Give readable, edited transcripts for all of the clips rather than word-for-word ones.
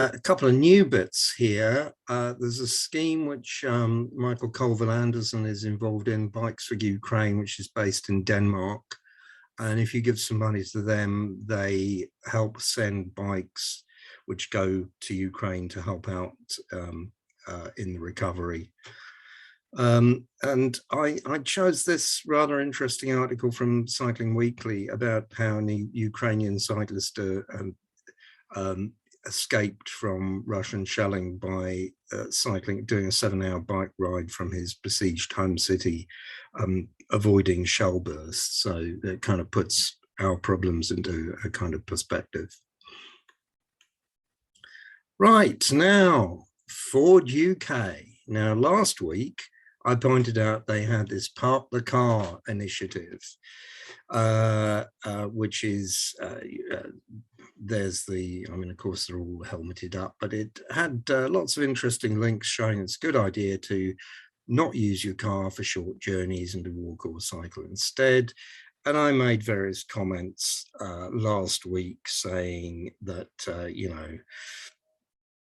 A couple of new bits here. There's a scheme which Michael Colvin-Anderson is involved in, Bikes for Ukraine, which is based in Denmark. And if you give some money to them, they help send bikes which go to Ukraine to help out in the recovery. And I chose this rather interesting article from Cycling Weekly about how a Ukrainian cyclist escaped from Russian shelling by doing a 7-hour bike ride from his besieged home city, avoiding shell bursts. So it kind of puts our problems into a kind of perspective. Right, now, Ford UK. Now, last week, I pointed out they had this Park the Car initiative, which is, there's the, I mean, of course, they're all helmeted up, but it had lots of interesting links showing it's a good idea to not use your car for short journeys and to walk or cycle instead. And I made various comments last week saying that, you know,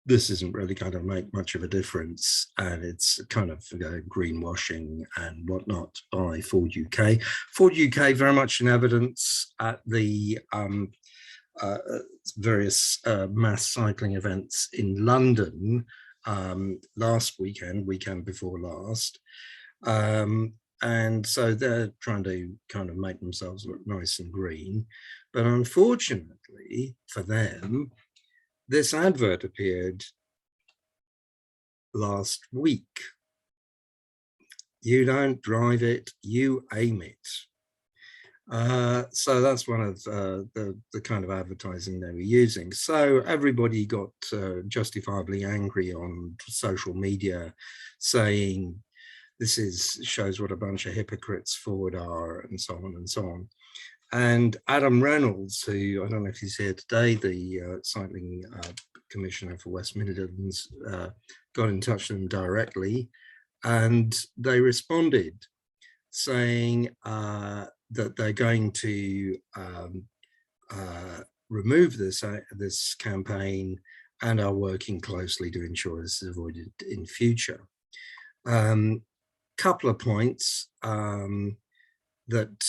this isn't really going to make much of a difference, and it's kind of greenwashing and whatnot by Ford UK. Ford UK very much in evidence at the various mass cycling events in London last weekend before last. And so they're trying to kind of make themselves look nice and green. But unfortunately for them, this advert appeared last week. You don't drive it, you aim it. So that's one of the kind of advertising they were using. So everybody got justifiably angry on social media, saying this shows what a bunch of hypocrites Ford are, and so on and so on. And Adam Reynolds, who I don't know if he's here today, the cycling commissioner for West Midlands, got in touch with them directly, and they responded saying that they're going to remove this campaign and are working closely to ensure this is avoided in future. Couple of points. That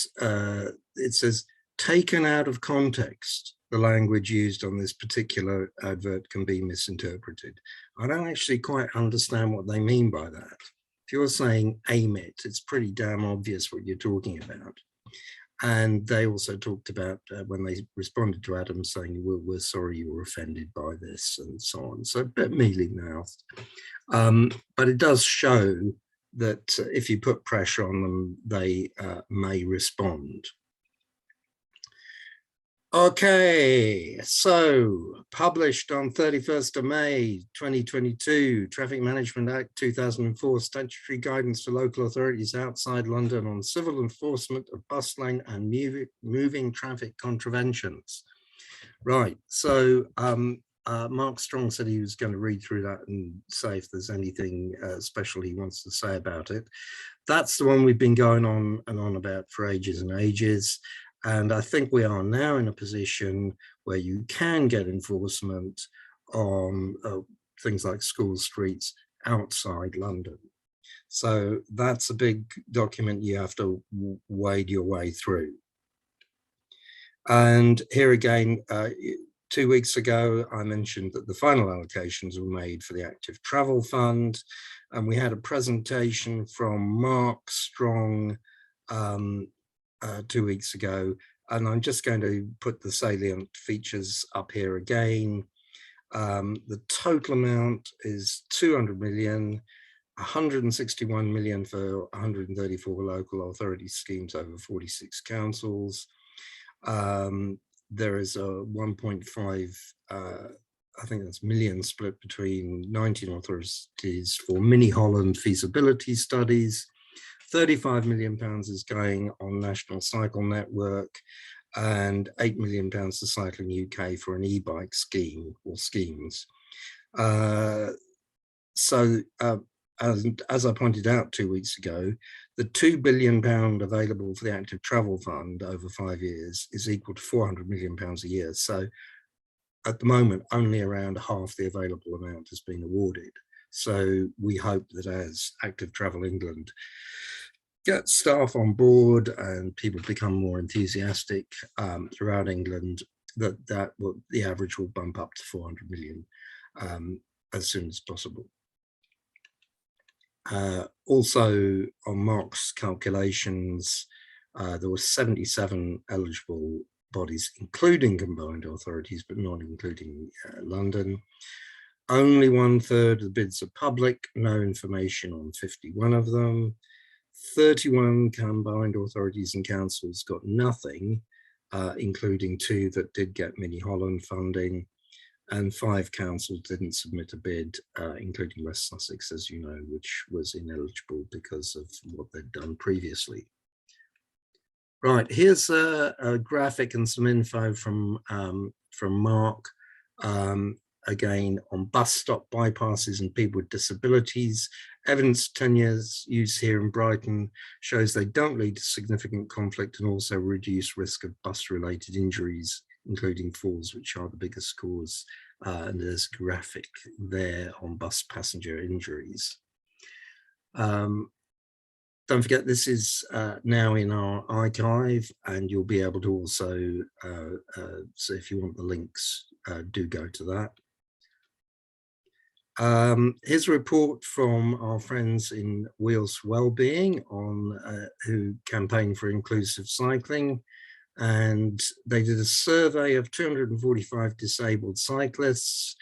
it says, taken out of context, the language used on this particular advert can be misinterpreted. I don't actually quite understand what they mean by that. If you're saying aim it, it's pretty damn obvious what you're talking about. And they also talked about when they responded to Adam saying, we're sorry you were offended by this and so on. So a bit mealy-mouthed. But it does show that if you put pressure on them, they may respond. Okay, so published on 31st of May, 2022, Traffic Management Act 2004, statutory guidance for local authorities outside London on civil enforcement of bus lane and moving traffic contraventions. Right, so Mark Strong said he was going to read through that and say if there's anything special he wants to say about it. That's the one we've been going on and on about for ages and ages. And I think we are now in a position where you can get enforcement on things like school streets outside London. So that's a big document you have to wade your way through. And here again, 2 weeks ago, I mentioned that the final allocations were made for the Active Travel Fund, and we had a presentation from Mark Strong 2 weeks ago, and I'm just going to put the salient features up here again. The total amount is 200 million, 161 million for 134 local authority schemes over 46 councils. There is a 1.5, I think that's million split between 19 authorities for Mini Holland feasibility studies. 35 million pounds is going on National Cycle Network, and 8 million pounds to Cycling UK for an e-bike scheme or schemes. As I pointed out 2 weeks ago, the £2 billion available for the Active Travel Fund over 5 years is equal to £400 million a year. So at the moment, only around half the available amount has been awarded. So we hope that as Active Travel England gets staff on board and people become more enthusiastic throughout England, the average will bump up to 400 million as soon as possible. Also, on Mark's calculations, there were 77 eligible bodies, including combined authorities, but not including London. Only 1/3 of the bids are public, no information on 51 of them. 31 combined authorities and councils got nothing, including 2 that did get Mini Holland funding, and 5 councils didn't submit a bid, including West Sussex, as you know, which was ineligible because of what they'd done previously. Right, here's a graphic and some info from Mark, again on bus stop bypasses and people with disabilities. Evidence 10 years use here in Brighton shows they don't lead to significant conflict and also reduce risk of bus-related injuries, including falls, which are the biggest cause. And there's a graphic there on bus passenger injuries. Don't forget, this is now in our archive, and you'll be able to also, so if you want the links, do go to that. Here's a report from our friends in Wheels Wellbeing on who campaign for inclusive cycling, and they did a survey of 245 disabled cyclists,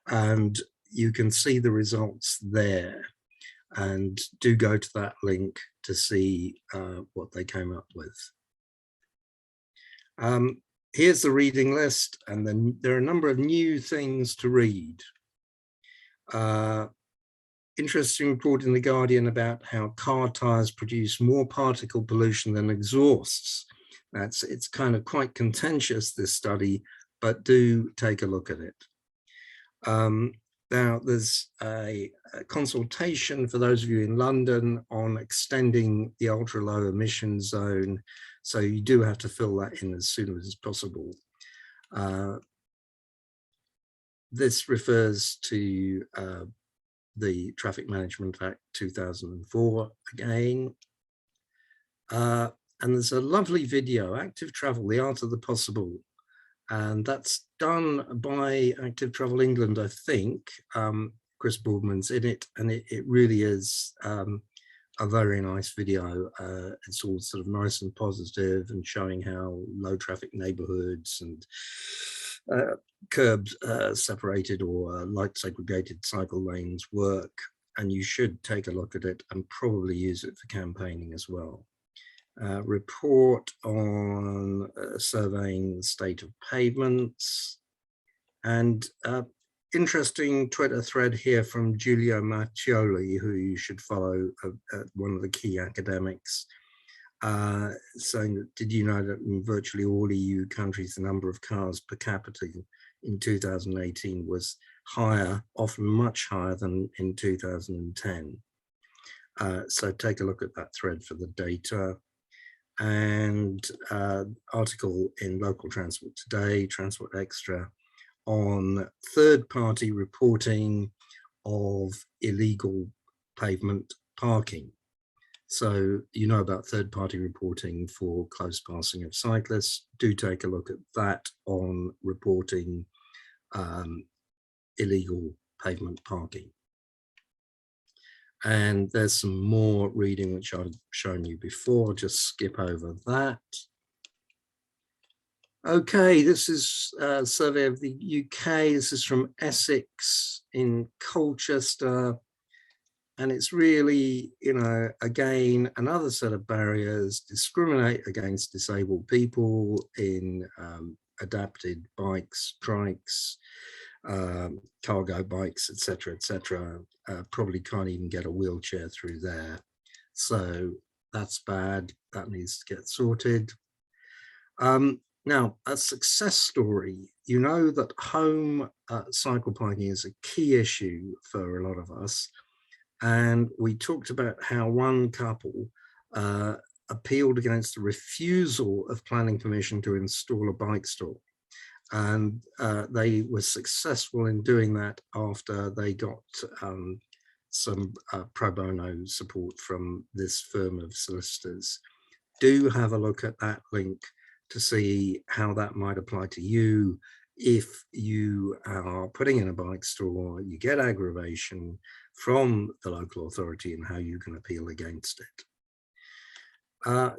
and you can see the results there. And do go to that link to see what they came up with. Here's the reading list, and then there are a number of new things to read. Interesting report in The Guardian about how car tires produce more particle pollution than exhausts. It's kind of quite contentious, this study, but do take a look at it. Now, there's a consultation for those of you in London on extending the ultra low emission zone. So you do have to fill that in as soon as possible. This refers to the Traffic Management Act 2004 again. And there's a lovely video, Active Travel, the Art of the Possible. And that's done by Active Travel England, I think. Chris Broadman's in it, and it really is a very nice video. It's all sort of nice and positive and showing how low traffic neighborhoods and curbs separated or light segregated cycle lanes work. And you should take a look at it and probably use it for campaigning as well. Report on surveying the state of pavements, and interesting Twitter thread here from Giulio Mattioli, who you should follow, one of the key academics, saying that, did you know that in virtually all EU countries the number of cars per capita in 2018 was higher, often much higher than in 2010. So take a look at that thread for the data. And article in Local Transport Today, Transport Extra, on third-party reporting of illegal pavement parking. So you know about third-party reporting for close passing of cyclists. Do take a look at that on reporting illegal pavement parking. And there's some more reading which I've shown you before, just skip over that. Okay, this is a survey of the UK. This is from Essex in Colchester. And it's really, you know, again, another set of barriers, discriminate against disabled people in adapted bikes, trikes, cargo bikes, etc., etc. Probably can't even get a wheelchair through there. So that's bad. That needs to get sorted. Now, a success story. You know that home cycle parking is a key issue for a lot of us. And we talked about how one couple appealed against the refusal of planning permission to install a bike store. And they were successful in doing that after they got some pro bono support from this firm of solicitors. Do have a look at that link to see how that might apply to you. If you are putting in a bike store, you get aggravation from the local authority and how you can appeal against it.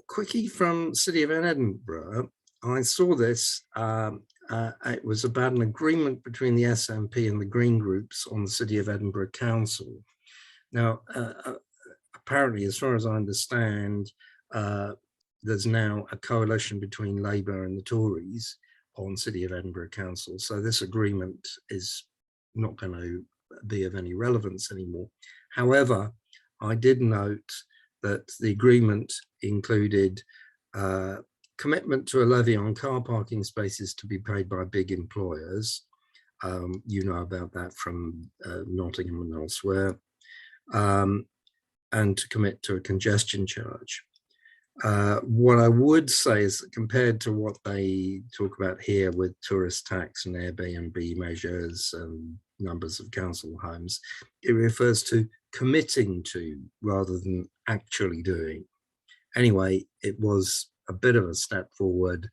Quickie from City of Edinburgh. I saw this. It was about an agreement between the SNP and the Green groups on the City of Edinburgh Council. Now, apparently, as far as I understand, there's now a coalition between Labour and the Tories on City of Edinburgh Council. So this agreement is not going to be of any relevance anymore. However, I did note that the agreement included commitment to a levy on car parking spaces to be paid by big employers. You know about that from Nottingham and elsewhere. And to commit to a congestion charge. What I would say is that compared to what they talk about here with tourist tax and Airbnb measures and numbers of council homes, it refers to committing to rather than actually doing. Anyway, it was a bit of a step forward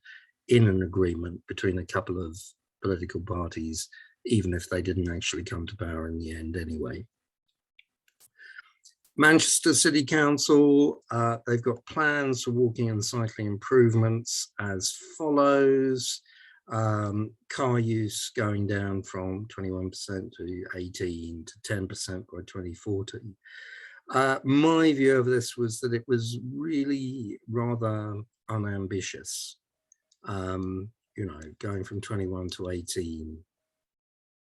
in an agreement between a couple of political parties, even if they didn't actually come to power in the end anyway. Manchester City Council, they've got plans for walking and cycling improvements as follows. Car use going down from 21% to 18 to 10% by 2040. My view of this was that it was really rather unambitious. You know, going from 21 to 18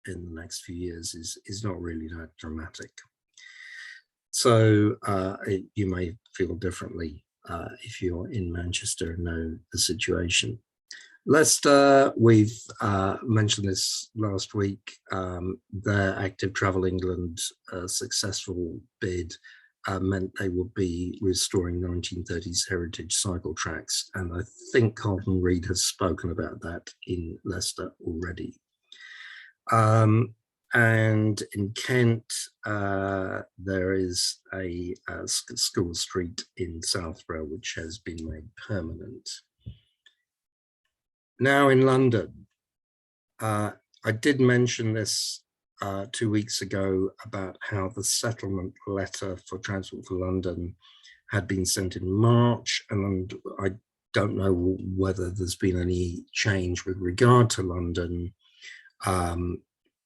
in the next few years is not really that dramatic. So you may feel differently if you're in Manchester and know the situation. Leicester, we've mentioned this last week, their Active Travel England successful bid meant they would be restoring 1930s heritage cycle tracks. And I think Carlton Reid has spoken about that in Leicester already. And in Kent, there is a school street in Southborough, which has been made permanent. Now in London, I did mention this 2 weeks ago about how the settlement letter for Transport for London had been sent in March, and I don't know whether there's been any change with regard to London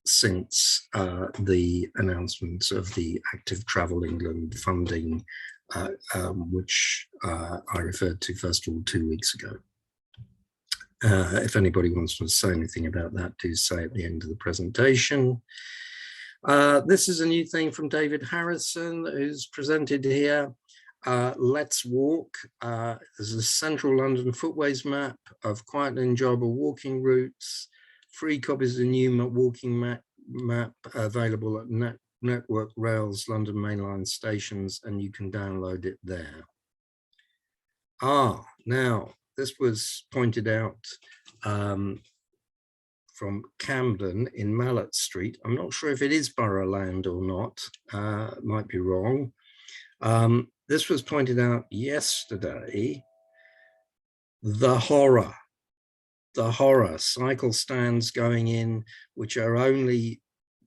since the announcement of the Active Travel England funding, which I referred to first of all 2 weeks ago. If anybody wants to say anything about that, do say at the end of the presentation. This is a new thing from David Harrison, who's presented here. Let's Walk. There's a central London footways map of quiet and enjoyable walking routes. Free copies of the new walking map available at Network Rail's London mainline stations, and you can download it there. Now, this was pointed out from Camden in Mallet Street. I'm not sure if it is borough land or not, might be wrong. This was pointed out yesterday. The horror, cycle stands going in, which are only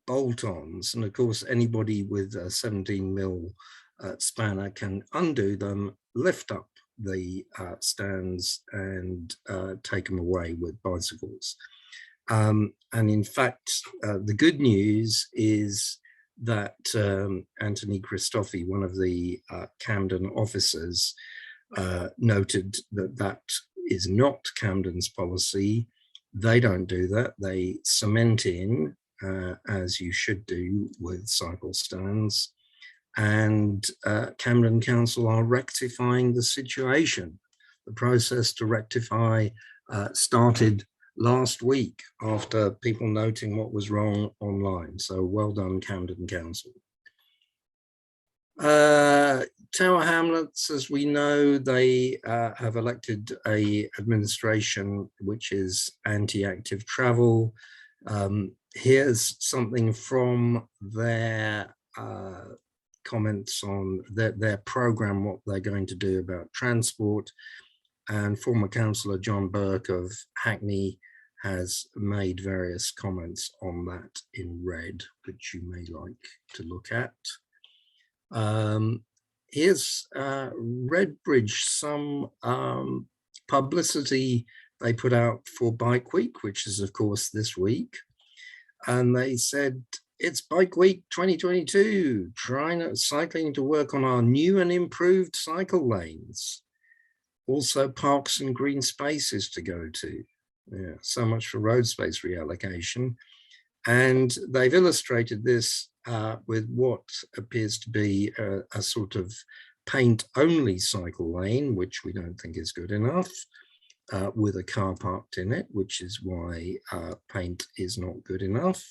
bolt-ons. And of course, anybody with a 17mm spanner can undo them, lift up the stands and take them away with bicycles. And in fact, the good news is that Anthony Christophe, one of the Camden officers, noted that that is not Camden's policy. They don't do that. They cement in, as you should do with cycle stands. And Camden Council are rectifying the situation. The process to rectify started last week after people noting what was wrong online. So well done, Camden Council. Tower Hamlets, as we know, they have elected a administration which is anti-active travel. Here's something from their comments on their program, what they're going to do about transport. And former councillor John Burke of Hackney has made various comments on that in red, which you may like to look at. Here's Redbridge, some publicity they put out for Bike Week, which is of course this week. And they said, it's Bike Week 2022, cycling to work on our new and improved cycle lanes. Also parks and green spaces to go to. Yeah, so much for road space reallocation. And they've illustrated this with what appears to be a sort of paint-only cycle lane, which we don't think is good enough, with a car parked in it, which is why paint is not good enough.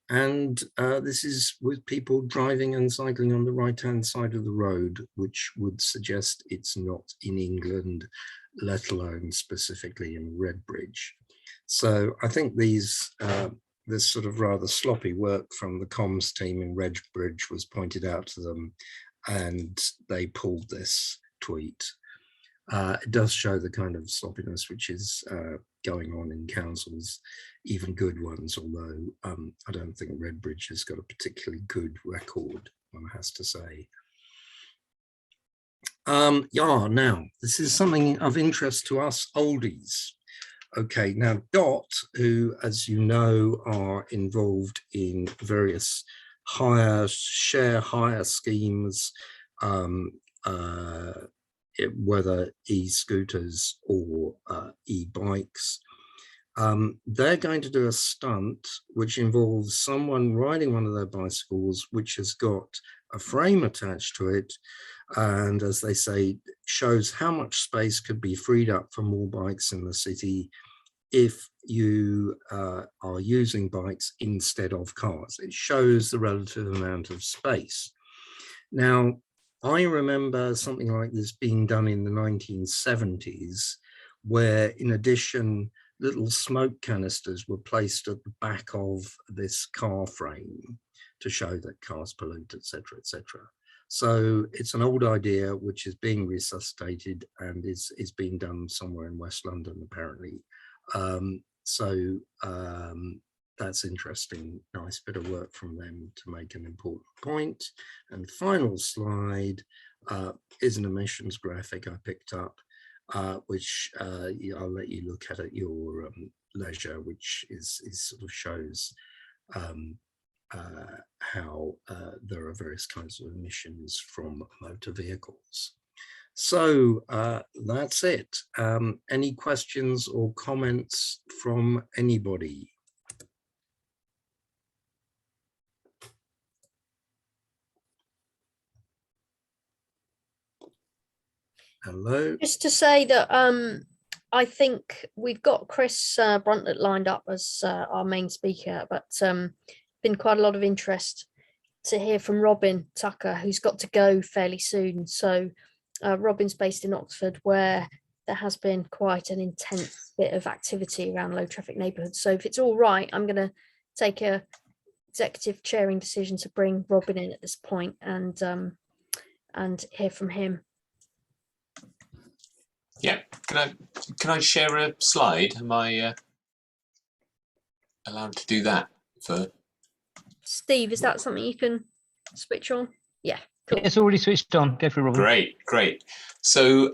And this is with people driving and cycling on the right-hand side of the road, which would suggest it's not in England, let alone specifically in Redbridge. So I think this sort of rather sloppy work from the comms team in Redbridge was pointed out to them, and they pulled this tweet. It does show the kind of sloppiness which is going on in councils, even good ones, although I don't think Redbridge has got a particularly good record, one has to say. Yeah, now, this is something of interest to us oldies. Okay, now Dot, who, as you know, are involved in various share hire schemes, whether e-scooters or e-bikes, they're going to do a stunt which involves someone riding one of their bicycles, which has got a frame attached to it, and as they say, shows how much space could be freed up for more bikes in the city if you are using bikes instead of cars. It shows the relative amount of space. Now, I remember something like this being done in the 1970s, where in addition, little smoke canisters were placed at the back of this car frame to show that cars pollute, etc., etc. So it's an old idea which is being resuscitated and is being done somewhere in West London, apparently. That's interesting, nice bit of work from them to make an important point. And final slide is an emissions graphic I picked up, which I'll let you look at your leisure, which is sort of shows how there are various kinds of emissions from motor vehicles. So that's it. Any questions or comments from anybody? Hello. Just to say that I think we've got Chris Bruntlett lined up as our main speaker, but been quite a lot of interest to hear from Robin Tucker, who's got to go fairly soon. So Robin's based in Oxford, where there has been quite an intense bit of activity around low traffic neighbourhoods. So if it's all right, I'm going to take a executive chairing decision to bring Robin in at this point and hear from him. Yeah, can I share a slide? Am I allowed to do that? For Steve, is that something you can switch on? Yeah, cool. It's already switched on. Go for it, Robin. Great. So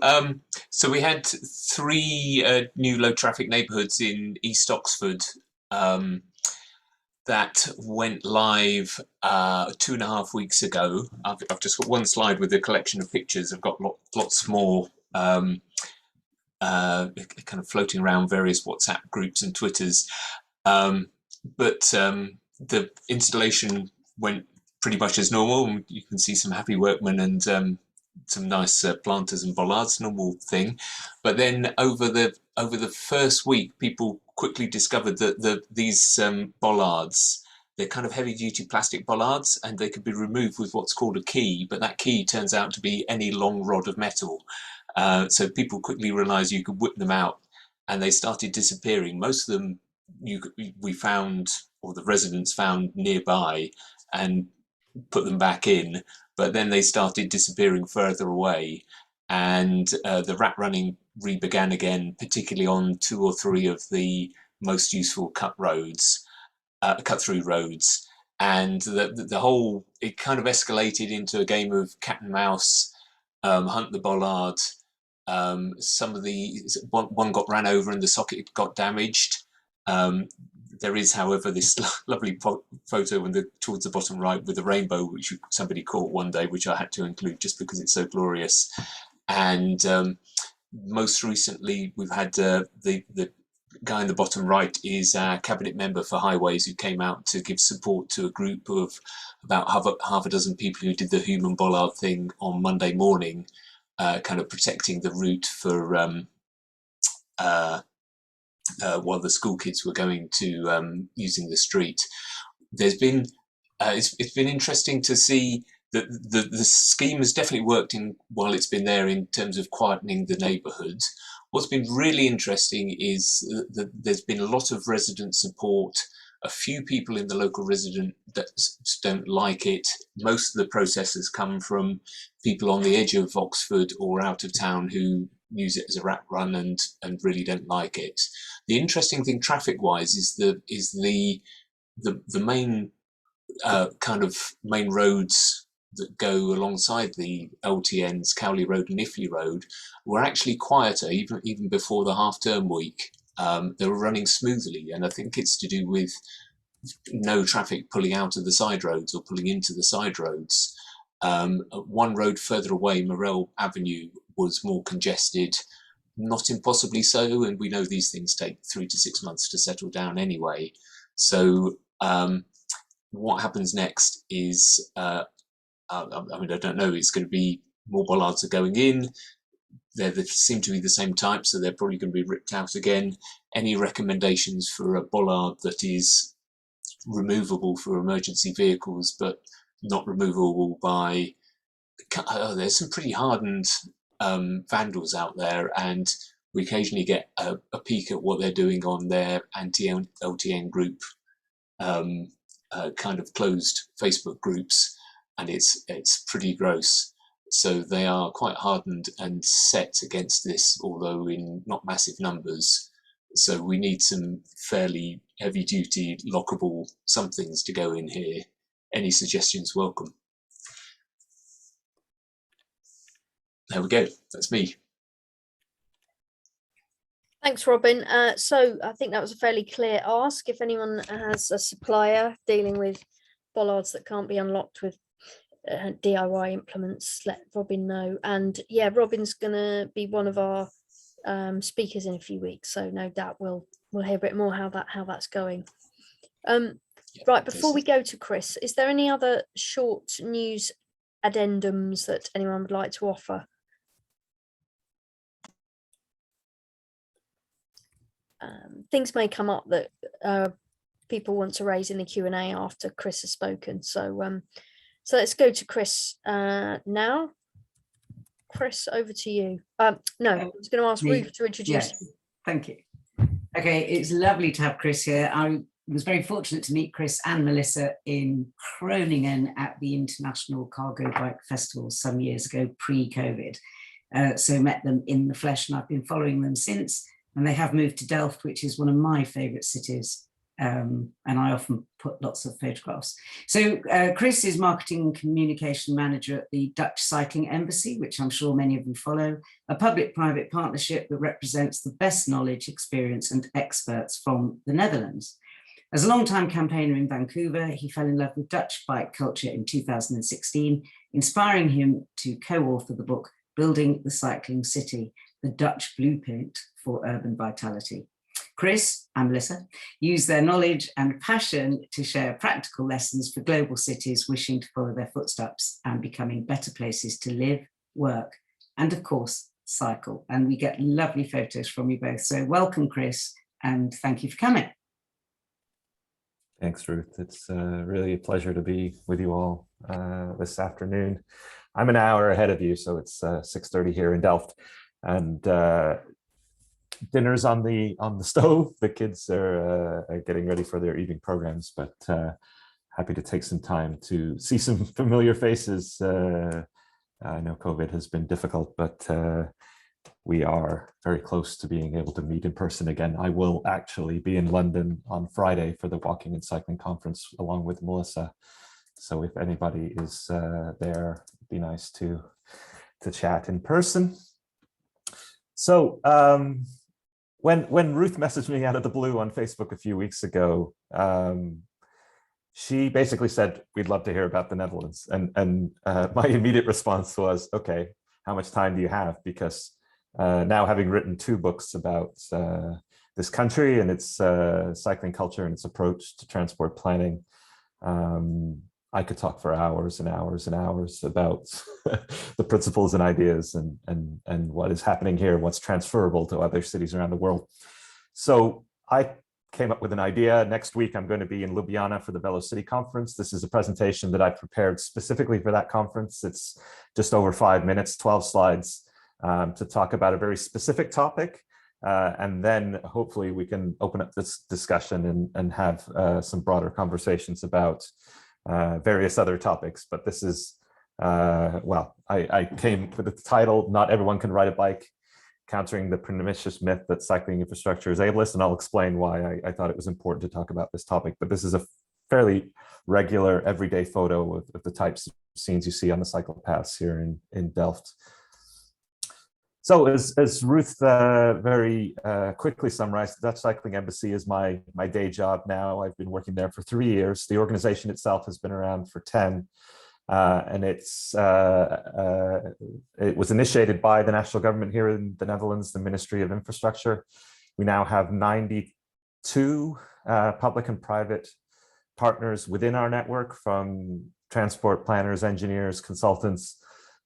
so we had 3 new low traffic neighbourhoods in East Oxford that went live 2.5 weeks ago. I've just got one slide with a collection of pictures. I've got lots more kind of floating around various WhatsApp groups and Twitters, but the installation went pretty much as normal. You can see some happy workmen and some nice planters and bollards, normal thing. But then over the first week, people quickly discovered that these bollards, they're kind of heavy-duty plastic bollards, and they could be removed with what's called a key, but that key turns out to be any long rod of metal. So people quickly realised you could whip them out, and they started disappearing. Most of them we found, or the residents found nearby, and put them back in, but then they started disappearing further away, and the rat running re-began again, particularly on 2 or 3 of the most useful cut-through roads. And the whole, it kind of escalated into a game of cat and mouse, hunt the bollard. Some of one got ran over and the socket got damaged. There is, however, this lovely photo towards the bottom right with the rainbow, which somebody caught one day, which I had to include just because it's so glorious. And most recently, we've had the guy in the bottom right is our cabinet member for highways, who came out to give support to a group of about half a dozen people who did the human bollard thing on Monday morning, kind of protecting the route for while the school kids were going to using the street. There's been it's been interesting to see that the scheme has definitely worked while it's been there in terms of quietening the neighbourhood. What's been really interesting is that there's been a lot of resident support. A few people in the local resident that don't like it. Most of the process has come from people on the edge of Oxford or out of town who use it as a rat run and really don't like it. The interesting thing traffic-wise is the main kind of main roads that go alongside the LTNs, Cowley Road and Iffley Road, were actually quieter even before the half-term week. They were running smoothly, and I think it's to do with no traffic pulling out of the side roads or pulling into the side roads. One road further away, Morell Avenue, was more congested, not impossibly so, and we know these things take 3 to 6 months to settle down anyway. So what happens next is, I mean, I don't know, it's going to be more bollards are going in. They seem to be the same type, so they're probably going to be ripped out again. Any recommendations for a bollard that is removable for emergency vehicles, but not removable by... there's some pretty hardened vandals out there, and we occasionally get a peek at what they're doing on their anti-LTN group, kind of closed Facebook groups, and it's pretty gross. So they are quite hardened and set against this, although in not massive numbers. So we need some fairly heavy-duty, lockable somethings to go in here. Any suggestions welcome. There we go. That's me. Thanks, Robin. So I think that was a fairly clear ask. If anyone has a supplier dealing with bollards that can't be unlocked with DIY implements, let Robin know. And yeah, Robin's gonna be one of our speakers in a few weeks, so no doubt we'll hear a bit more how that's going. Right, before we go to Chris, is there any other short news addendums that anyone would like to offer? Things may come up that people want to raise in the Q&A after Chris has spoken. So so let's go to Chris now. Chris, over to you. No, I was going to ask Ruth to introduce. Yes, thank you. Okay, it's lovely to have Chris here. I was very fortunate to meet Chris and Melissa in Groningen at the International Cargo Bike Festival some years ago, pre-COVID. So met them in the flesh, and I've been following them since. And they have moved to Delft, which is one of my favourite cities. And I often put lots of photographs. So Chris is Marketing and Communication Manager at the Dutch Cycling Embassy, which I'm sure many of you follow, a public-private partnership that represents the best knowledge, experience and experts from the Netherlands. As a long-time campaigner in Vancouver, he fell in love with Dutch bike culture in 2016, inspiring him to co-author the book, Building the Cycling City, the Dutch Blueprint for Urban Vitality. Chris and Melissa use their knowledge and passion to share practical lessons for global cities wishing to follow their footsteps and becoming better places to live, work, and of course, cycle. And we get lovely photos from you both. So welcome, Chris, and thank you for coming. Thanks, Ruth. It's really a pleasure to be with you all this afternoon. I'm an hour ahead of you, so it's 6:30 here in Delft, and dinner's on the stove. The kids are getting ready for their evening programs, but happy to take some time to see some familiar faces. I know COVID has been difficult, but we are very close to being able to meet in person again. I will actually be in London on Friday for the Walking and Cycling Conference along with Melissa. So if anybody is there, it'd be nice to chat in person. So when Ruth messaged me out of the blue on Facebook a few weeks ago, she basically said, we'd love to hear about the Netherlands. And my immediate response was, okay, how much time do you have? Because now having written 2 books about this country and its cycling culture and its approach to transport planning, I could talk for hours and hours and hours about the principles and ideas and what is happening here, what's transferable to other cities around the world. So I came up with an idea. Next week, I'm going to be in Ljubljana for the VeloCity conference. This is a presentation that I prepared specifically for that conference. It's just over 5 minutes, 12 slides to talk about a very specific topic. And then hopefully we can open up this discussion and have some broader conversations about various other topics. But this is, well, I came with the title, Not Everyone Can Ride a Bike, Countering the Pernicious Myth that Cycling Infrastructure is Ableist. And I'll explain why I thought it was important to talk about this topic. But this is a fairly regular everyday photo of the types of scenes you see on the cycle paths here in Delft. So as Ruth very quickly summarized, the Dutch Cycling Embassy is my day job now. I've been working there for 3 years. The organization itself has been around for 10. And it was initiated by the national government here in the Netherlands, the Ministry of Infrastructure. We now have 92 public and private partners within our network, from transport planners, engineers, consultants,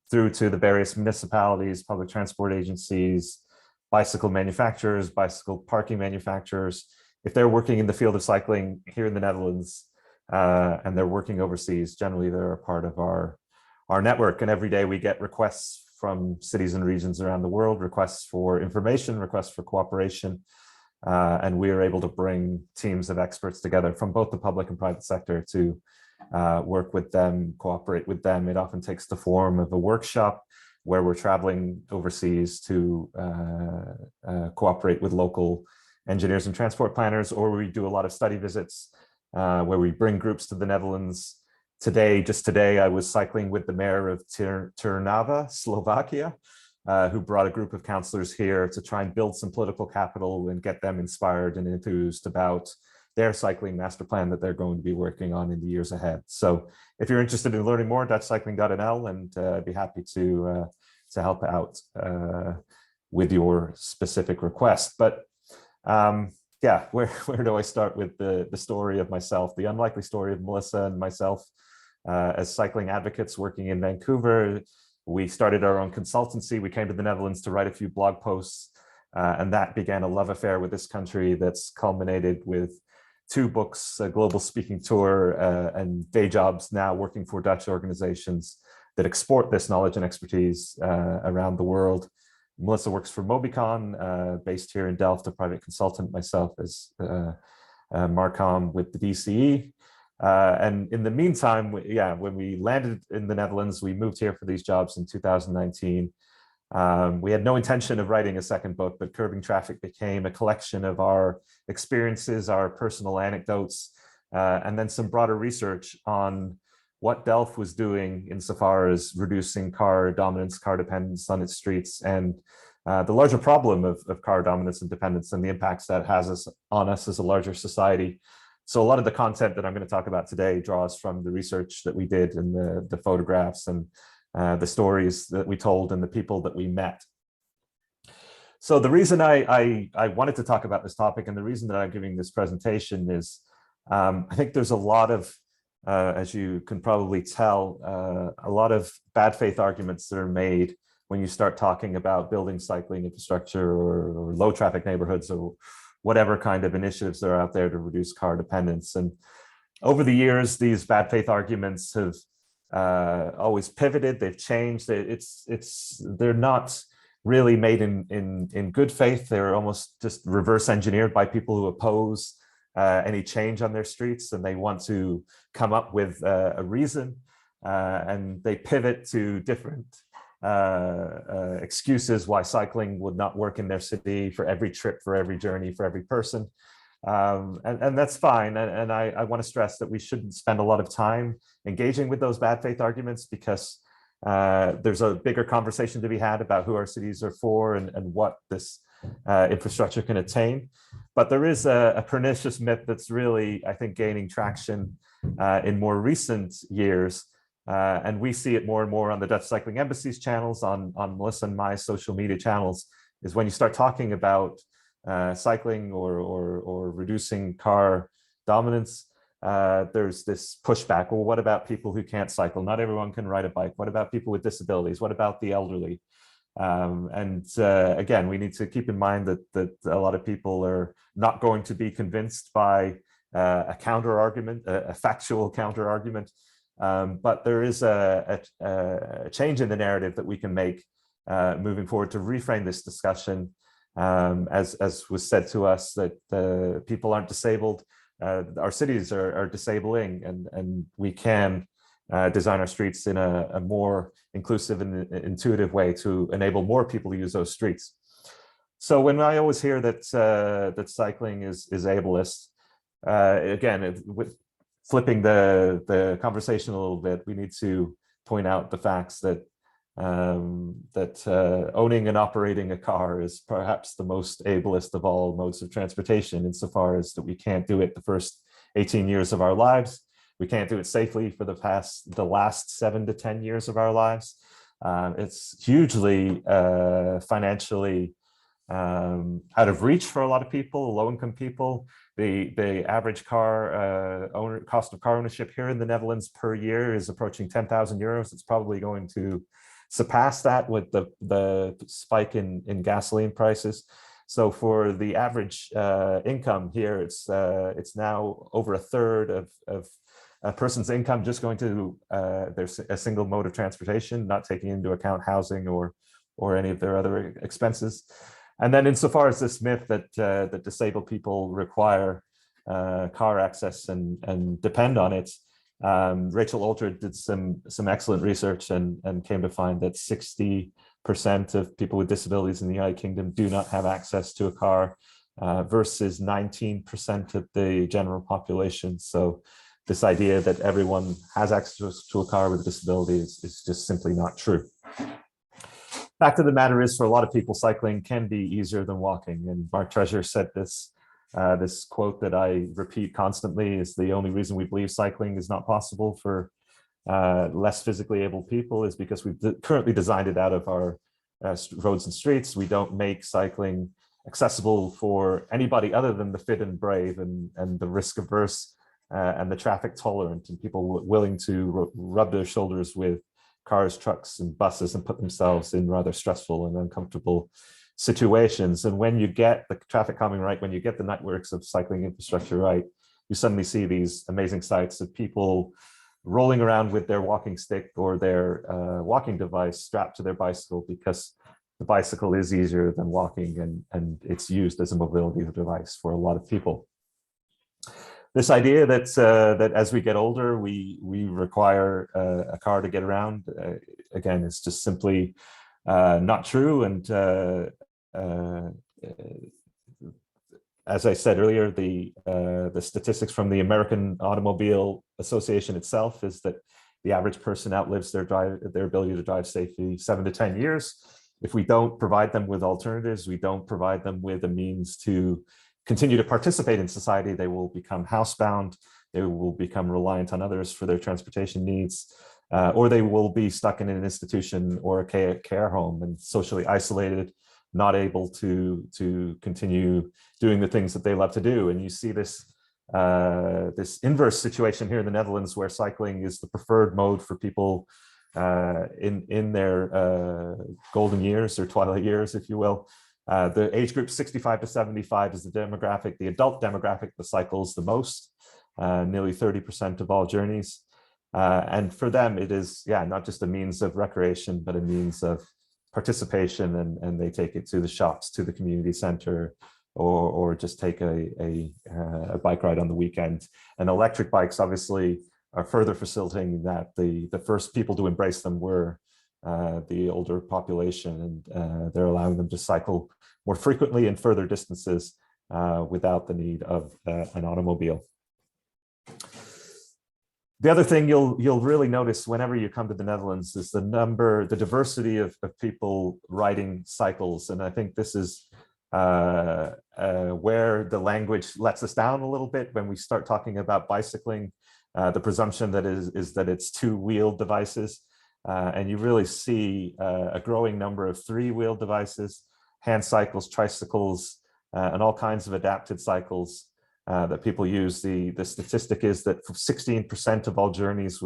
through to the various municipalities, public transport agencies, bicycle manufacturers, bicycle parking manufacturers. If they're working in the field of cycling here in the Netherlands and they're working overseas, generally they're a part of our network. And every day we get requests from cities and regions around the world, requests for information, requests for cooperation. And we are able to bring teams of experts together from both the public and private sector to work with them, cooperate with them. It often takes the form of a workshop where we're traveling overseas to cooperate with local engineers and transport planners, or we do a lot of study visits where we bring groups to the Netherlands. Just today, I was cycling with the mayor of Trnava, Slovakia, who brought a group of councillors here to try and build some political capital and get them inspired and enthused about their cycling master plan that they're going to be working on in the years ahead. So if you're interested in learning more, dutchcycling.nl, and I'd be happy to help out with your specific request. But yeah, where do I start with the story of myself, the unlikely story of Melissa and myself as cycling advocates working in Vancouver? We started our own consultancy. We came to the Netherlands to write a few blog posts, and that began a love affair with this country that's culminated with 2 books, a global speaking tour, and day jobs now working for Dutch organizations that export this knowledge and expertise around the world. Melissa works for Mobicon, based here in Delft, a private consultant, myself as Marcom with the DCE. And in the meantime, when we landed in the Netherlands, we moved here for these jobs in 2019. We had no intention of writing a second book, but Curbing Traffic became a collection of our experiences, our personal anecdotes, and then some broader research on what Delft was doing insofar as reducing car dominance, car dependence on its streets, and the larger problem of car dominance and dependence and the impacts that has on us as a larger society. So a lot of the content that I'm going to talk about today draws from the research that we did and the photographs and the stories that we told and the people that we met. So the reason I wanted to talk about this topic and the reason that I'm giving this presentation is I think there's a lot of, as you can probably tell, a lot of bad faith arguments that are made when you start talking about building cycling infrastructure or low traffic neighborhoods or whatever kind of initiatives that are out there to reduce car dependence. And over the years, these bad faith arguments have always pivoted. They've changed. They're not really made in good faith. They're almost just reverse engineered by people who oppose any change on their streets, and they want to come up with a reason, and they pivot to different excuses why cycling would not work in their city for every trip, for every journey, for every person. And that's fine. And I want to stress that we shouldn't spend a lot of time engaging with those bad faith arguments, because there's a bigger conversation to be had about who our cities are for and what this infrastructure can attain. But there is a pernicious myth that's really, I think, gaining traction in more recent years. And we see it more and more on the Dutch Cycling Embassy's channels, on Melissa and my social media channels, is when you start talking about cycling or reducing car dominance, there's this pushback. Well, what about people who can't cycle? Not everyone can ride a bike. What about people with disabilities? What about the elderly? Again, we need to keep in mind that a lot of people are not going to be convinced by a counter argument, a factual counter argument. But there is a change in the narrative that we can make moving forward to reframe this discussion. As was said to us, that people aren't disabled, our cities are disabling, and we can design our streets in a more inclusive and intuitive way to enable more people to use those streets. So when I always hear that that cycling is ableist, again, with flipping the conversation a little bit, we need to point out the facts that owning and operating a car is perhaps the most ableist of all modes of transportation, insofar as that we can't do it the first 18 years of our lives. We can't do it safely for the last 7 to 10 years of our lives. It's hugely financially out of reach for a lot of people, low-income people. The average cost of car ownership here in the Netherlands per year is approaching 10,000 euros. It's probably going to surpass that with the spike in gasoline prices. So for the average income here, it's now over a third of a person's income just going to a single mode of transportation, not taking into account housing or any of their other expenses. And then insofar as this myth that disabled people require car access and depend on it, Rachel Aldred did some excellent research and came to find that 60% of people with disabilities in the United Kingdom do not have access to a car, versus 19% of the general population. So this idea that everyone has access to a car with a disability is just simply not true. Fact of the matter is, for a lot of people, cycling can be easier than walking. And Mark Treasure said this quote that I repeat constantly: is the only reason we believe cycling is not possible for less physically able people is because we've currently designed it out of our roads and streets. We don't make cycling accessible for anybody other than the fit and brave and the risk averse and the traffic tolerant, and people willing to rub their shoulders with cars, trucks, and buses and put themselves in rather stressful and uncomfortable situations. And when you get the traffic calming right, when you get the networks of cycling infrastructure right, you suddenly see these amazing sights of people rolling around with their walking stick or their walking device strapped to their bicycle, because the bicycle is easier than walking, and it's used as a mobility device for a lot of people. This idea that that as we get older, we require a car to get around, again, is just simply not true. And as I said earlier, the statistics from the American Automobile Association itself is that the average person outlives their ability to drive safely 7 to 10 years. If we don't provide them with alternatives, we don't provide them with a means to continue to participate in society, they will become housebound, they will become reliant on others for their transportation needs, or they will be stuck in an institution or a care home and socially isolated, not able to continue doing the things that they love to do. And you see this this inverse situation here in the Netherlands, where cycling is the preferred mode for people in their golden years or twilight years, if you will. The age group 65 to 75 is the demographic, the adult demographic that cycles the most. nearly 30% of all journeys. And for them, it is, not just a means of recreation, but a means of participation, and they take it to the shops, to the community center, or just take a bike ride on the weekend. And electric bikes obviously are further facilitating that. The first people to embrace them were the older population, and they're allowing them to cycle more frequently and further distances without the need of an automobile. The other thing you'll really notice whenever you come to the Netherlands is the diversity of people riding cycles. And I think this is where the language lets us down a little bit when we start talking about bicycling. The presumption that is that it's two-wheeled devices. And you really see a growing number of three-wheeled devices, hand cycles, tricycles, and all kinds of adapted cycles that people use. The statistic is that 16% of all journeys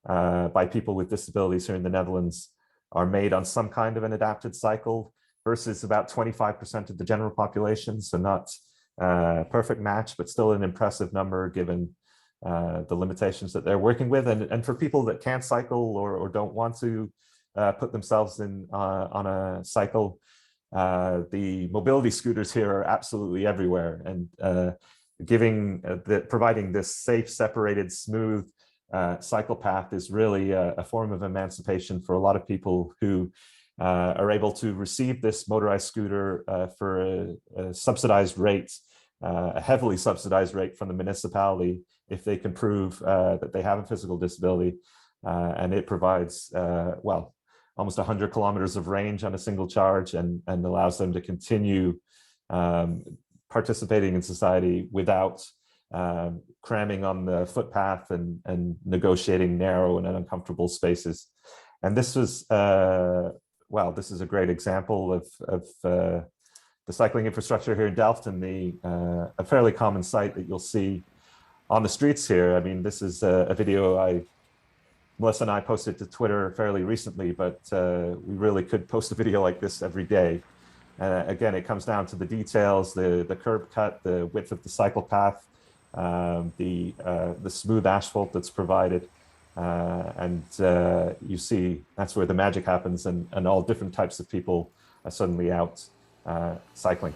by people with disabilities here in the Netherlands are made on some kind of an adapted cycle, versus about 25% of the general population. So not a perfect match, but still an impressive number given the limitations that they're working with. And for people that can't cycle or don't want to put themselves on a cycle, the mobility scooters here are absolutely everywhere, and providing this safe, separated, smooth cycle path is really a form of emancipation for a lot of people who are able to receive this motorized scooter for a subsidized rate, a heavily subsidized rate from the municipality, if they can prove that they have a physical disability. And it provides, almost 100 kilometers of range on a single charge, and allows them to continue participating in society without cramming on the footpath and negotiating narrow and uncomfortable spaces. And this was, this is a great example of the cycling infrastructure here in Delft, and a fairly common sight that you'll see on the streets here. I mean, this is a video Melissa and I posted to Twitter fairly recently, but we really could post a video like this every day. Again, it comes down to the details, the curb cut, the width of the cycle path, the smooth asphalt that's provided. And you see that's where the magic happens, and all different types of people are suddenly out cycling.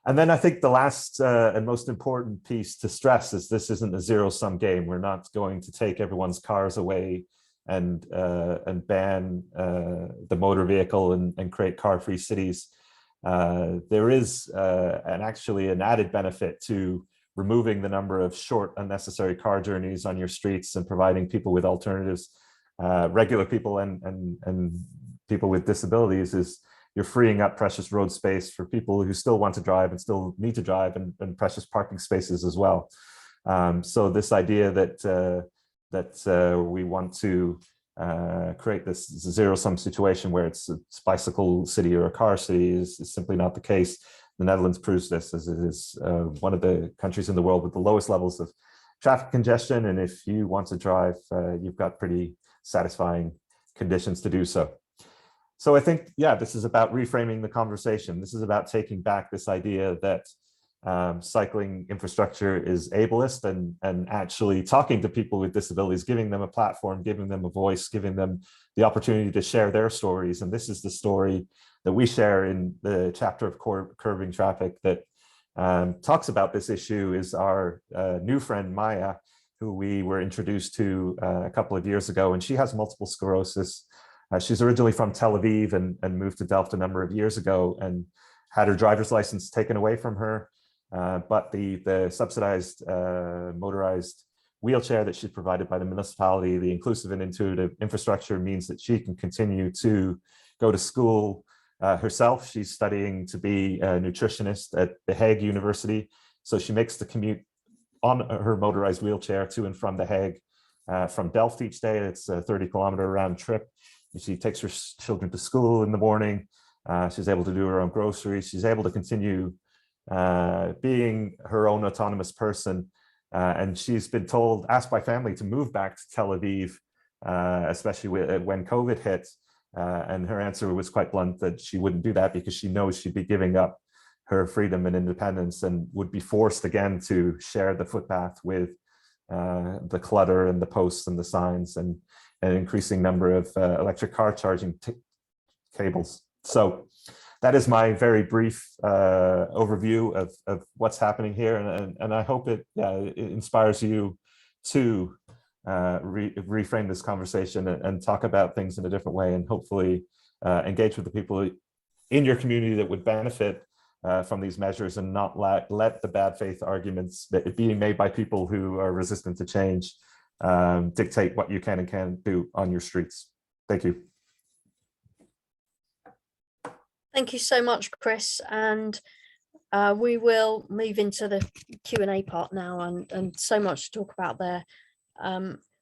And then I think the last and most important piece to stress is this isn't a zero-sum game. We're not going to take everyone's cars away and ban the motor vehicle and create car-free cities. There is actually an added benefit to removing the number of short, unnecessary car journeys on your streets and providing people with alternatives, regular people and people with disabilities. Is you're freeing up precious road space for people who still want to drive and still need to drive, and precious parking spaces as well. So this idea that we want to create this zero-sum situation where it's a bicycle city or a car city is simply not the case. The Netherlands proves this, as it is one of the countries in the world with the lowest levels of traffic congestion. And if you want to drive, you've got pretty satisfying conditions to do so. So I think, this is about reframing the conversation. This is about taking back this idea that cycling infrastructure is ableist, and actually talking to people with disabilities, giving them a platform, giving them a voice, giving them the opportunity to share their stories. And this is the story that we share in the chapter of Curbing Traffic that talks about this issue. Is our new friend Maya, who we were introduced to a couple of years ago, and she has multiple sclerosis. She's originally from Tel Aviv and moved to Delft a number of years ago, and had her driver's license taken away from her. But the subsidized motorized wheelchair that she's provided by the municipality, the inclusive and intuitive infrastructure, means that she can continue to go to school herself. She's studying to be a nutritionist at The Hague University. So she makes the commute on her motorized wheelchair to and from The Hague from Delft each day. It's a 30-kilometer round trip. She takes her children to school in the morning. She's able to do her own groceries. She's able to continue being her own autonomous person. And she's been asked by family to move back to Tel Aviv, especially when COVID hit. And her answer was quite blunt, that she wouldn't do that because she knows she'd be giving up her freedom and independence, and would be forced again to share the footpath with the clutter and the posts and the signs and an increasing number of electric car charging cables. So that is my very brief overview of what's happening here, and I hope it inspires you to reframe this conversation and talk about things in a different way, and hopefully engage with the people in your community that would benefit from these measures, and not let the bad faith arguments that being made by people who are resistant to change dictate what you can and can't do on your streets. Thank you. Thank you so much, Chris. And we will move into the Q&A part now, and so much to talk about there.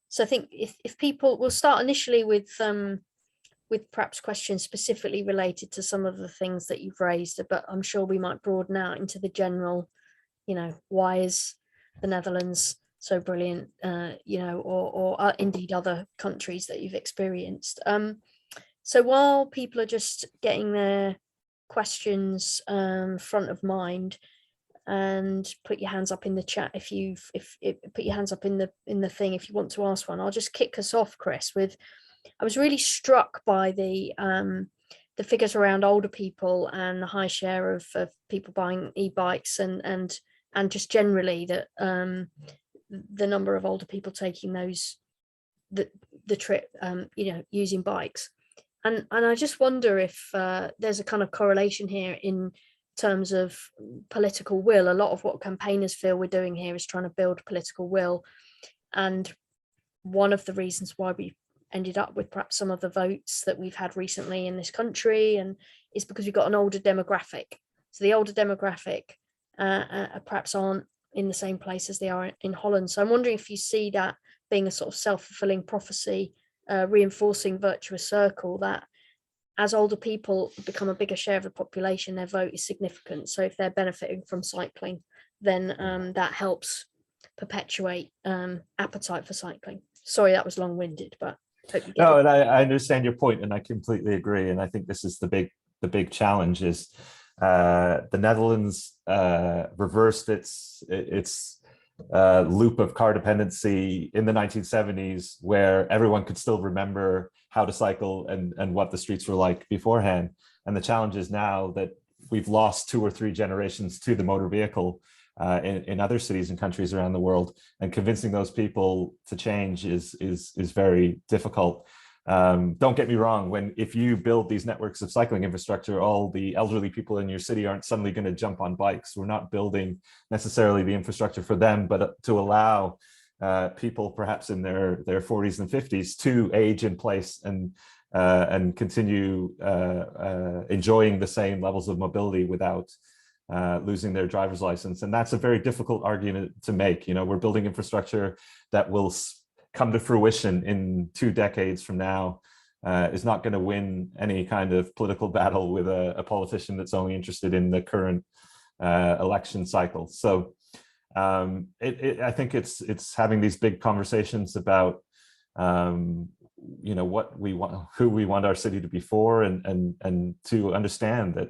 So I think if people will start initially with perhaps questions specifically related to some of the things that you've raised, but I'm sure we might broaden out into the general, why is the Netherlands so brilliant, or indeed other countries that you've experienced. So while people are just getting their questions front of mind, and put your hands up in the chat if put your hands up in the thing if you want to ask one. I'll just kick us off, Chris, with I was really struck by the figures around older people and the high share of people buying e-bikes and just generally that the number of older people taking the trip, using bikes. And I just wonder if there's a kind of correlation here in terms of political will. A lot of what campaigners feel we're doing here is trying to build political will. And one of the reasons why we ended up with perhaps some of the votes that we've had recently in this country and is because we've got an older demographic. So the older demographic perhaps aren't in the same place as they are in Holland. So I'm wondering if you see that being a sort of self-fulfilling prophecy, reinforcing virtuous circle, that as older people become a bigger share of the population, their vote is significant. So if they're benefiting from cycling, then that helps perpetuate appetite for cycling. Sorry, that was long-winded, but hope you get it. And I understand your point, and I completely agree. And I think this is the big challenge is the Netherlands reversed its loop of car dependency in the 1970s, where everyone could still remember how to cycle and what the streets were like beforehand. And the challenge is now that we've lost 2 or 3 generations to the motor vehicle in other cities and countries around the world, and convincing those people to change is very difficult. Don't get me wrong, if you build these networks of cycling infrastructure, all the elderly people in your city aren't suddenly going to jump on bikes. We're not building necessarily the infrastructure for them, but to allow people perhaps in their 40s and 50s to age in place and continue enjoying the same levels of mobility without losing their driver's license. And that's a very difficult argument to make. We're building infrastructure that will come to fruition in 2 decades from now, is not going to win any kind of political battle with a politician that's only interested in the current election cycle. So I think it's having these big conversations about what we want, who we want our city to be for, and to understand that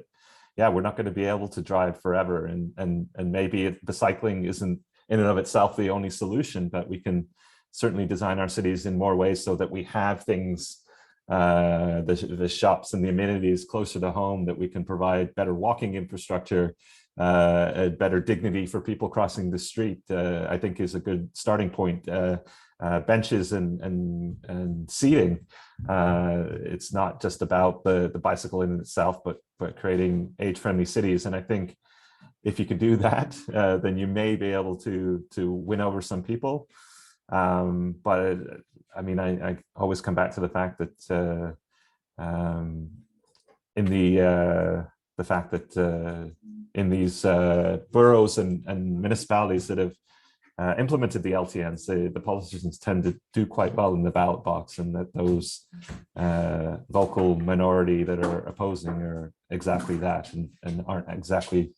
we're not going to be able to drive forever, and maybe the cycling isn't in and of itself the only solution, but we can certainly design our cities in more ways so that we have things, the shops and the amenities closer to home, that we can provide better walking infrastructure, better dignity for people crossing the street. I think is a good starting point. Benches and seating. It's not just about the bicycle in itself, but creating age-friendly cities. And I think if you can do that, then you may be able to win over some people. But I mean, I always come back to the fact that in these boroughs and municipalities that have implemented the LTNs, the politicians tend to do quite well in the ballot box, and that those vocal minority that are opposing are exactly that, and aren't exactly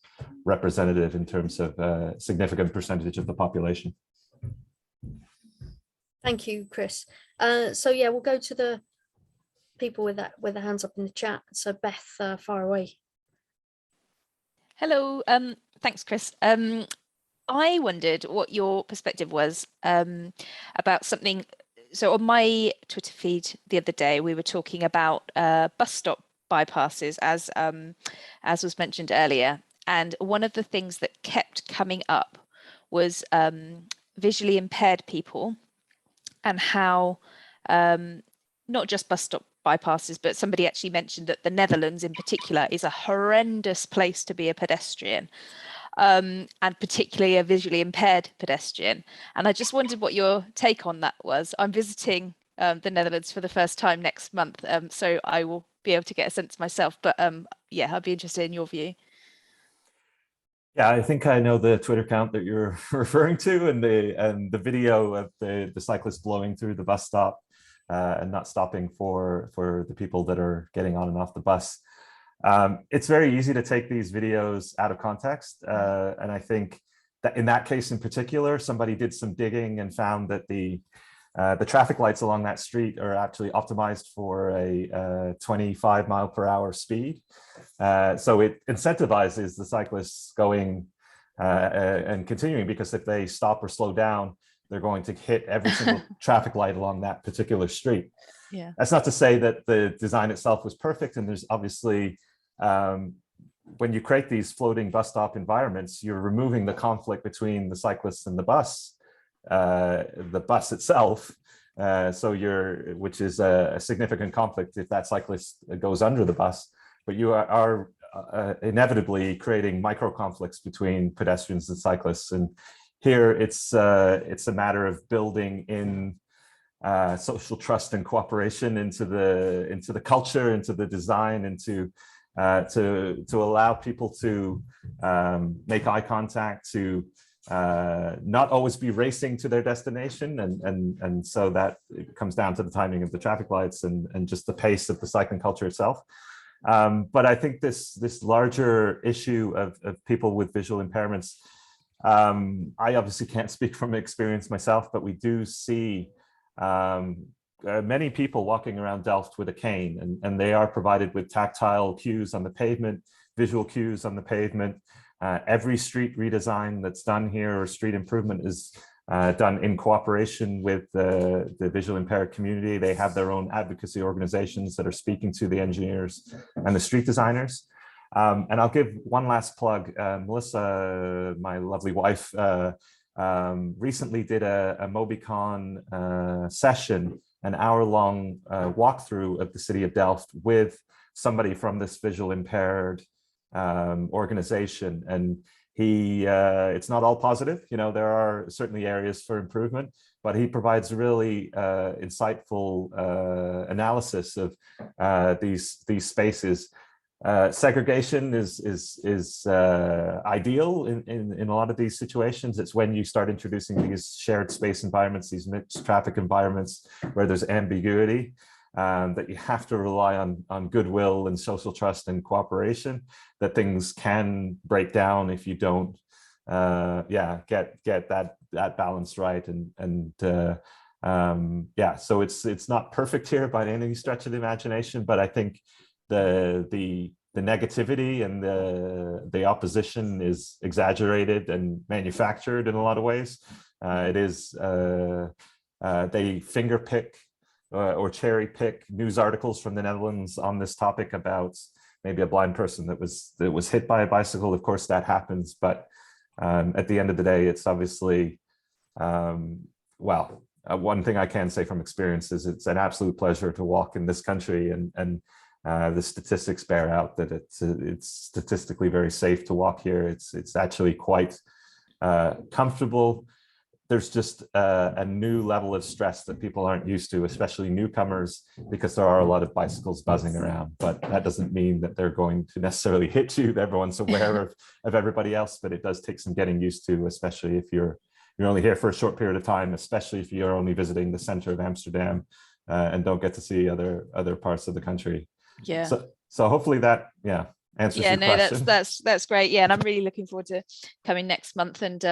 representative in terms of a significant percentage of the population. Thank you, Chris. So yeah, we'll go to the people with their hands up in the chat. So Beth, far away. Hello, thanks, Chris. I wondered what your perspective was about something. So on my Twitter feed the other day, we were talking about bus stop bypasses, as was mentioned earlier. And one of the things that kept coming up was visually impaired people and how not just bus stop bypasses, but somebody actually mentioned that the Netherlands in particular is a horrendous place to be a pedestrian. And particularly a visually impaired pedestrian. And I just wondered what your take on that was. I'm visiting the Netherlands for the first time next month, so I will be able to get a sense myself. But yeah, I'd be interested in your view. Yeah, I think I know the Twitter account that you're referring to, and the video of the cyclist blowing through the bus stop and not stopping for the people that are getting on and off the bus. It's very easy to take these videos out of context. And I think that in that case in particular, somebody did some digging and found that the traffic lights along that street are actually optimized for a 25 mile per hour speed. So it incentivizes the cyclists going and continuing, because if they stop or slow down, they're going to hit every single traffic light along that particular street. Yeah. That's not to say that the design itself was perfect, and there's obviously when you create these floating bus stop environments, you're removing the conflict between the cyclists and the bus itself. Which is a significant conflict if that cyclist goes under the bus, but you are inevitably creating micro conflicts between pedestrians and cyclists. And here it's a matter of building in social trust and cooperation into the culture, into the design, into to allow people to make eye contact, to not always be racing to their destination, and so that it comes down to the timing of the traffic lights and just the pace of the cycling culture itself. But I think this larger issue of people with visual impairments, I obviously can't speak from experience myself, but we do see many people walking around Delft with a cane, and they are provided with tactile cues on the pavement, visual cues on the pavement. Every street redesign that's done here, or street improvement, is done in cooperation with the visual impaired community. They have their own advocacy organizations that are speaking to the engineers and the street designers. And I'll give one last plug. Melissa, my lovely wife, recently did a MobiCon session, an hour-long walkthrough of the city of Delft with somebody from this visual impaired organization. And it's not all positive. You know, there are certainly areas for improvement, but he provides really insightful analysis of these spaces. Segregation is ideal in a lot of these situations. It's when you start introducing these shared space environments, these mixed traffic environments where there's ambiguity, that you have to rely on goodwill and social trust and cooperation, that things can break down if you don't get that balance right. Yeah, so it's not perfect here by any stretch of the imagination, but I think the negativity and the opposition is exaggerated and manufactured in a lot of ways. It is they finger pick or cherry pick news articles from the Netherlands on this topic about maybe a blind person that was hit by a bicycle. Of course, that happens, but at the end of the day, it's obviously one thing I can say from experience is it's an absolute pleasure to walk in this country, and the statistics bear out that it's statistically very safe to walk here. It's actually quite comfortable. There's just a new level of stress that people aren't used to, especially newcomers, because there are a lot of bicycles buzzing around. But that doesn't mean that they're going to necessarily hit you. Everyone's aware of everybody else, but it does take some getting used to, especially if you're only here for a short period of time, especially if you're only visiting the center of Amsterdam and don't get to see other parts of the country. Yeah. So hopefully that, answers your question. That's great. Yeah, and I'm really looking forward to coming next month. And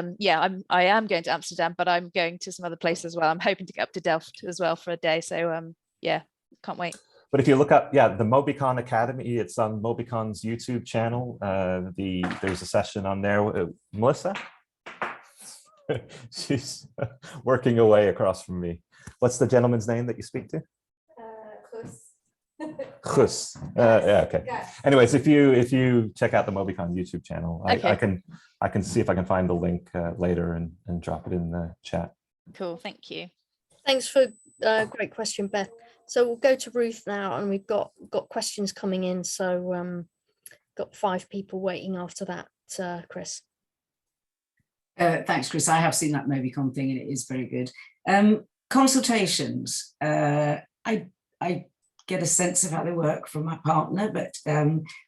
I am going to Amsterdam, but I'm going to some other places as well. I'm hoping to get up to Delft as well for a day. So yeah, can't wait. But if you look up, yeah, the Mobicon Academy, it's on Mobicon's YouTube channel. There's a session on there. Melissa? She's working away across from me. What's the gentleman's name that you speak to? Chris. Yeah, okay. Anyways, if you check out the Mobicon YouTube channel, Okay. I can see if I can find the link later and drop it in the chat. Cool, thank you. Thanks for great question, Beth. So we'll go to Ruth now, and we've got questions coming in. So got 5 people waiting after that, Chris. Thanks, Chris. I have seen that Mobicon thing, and it is very good. Consultations. I get a sense of how they work from my partner, but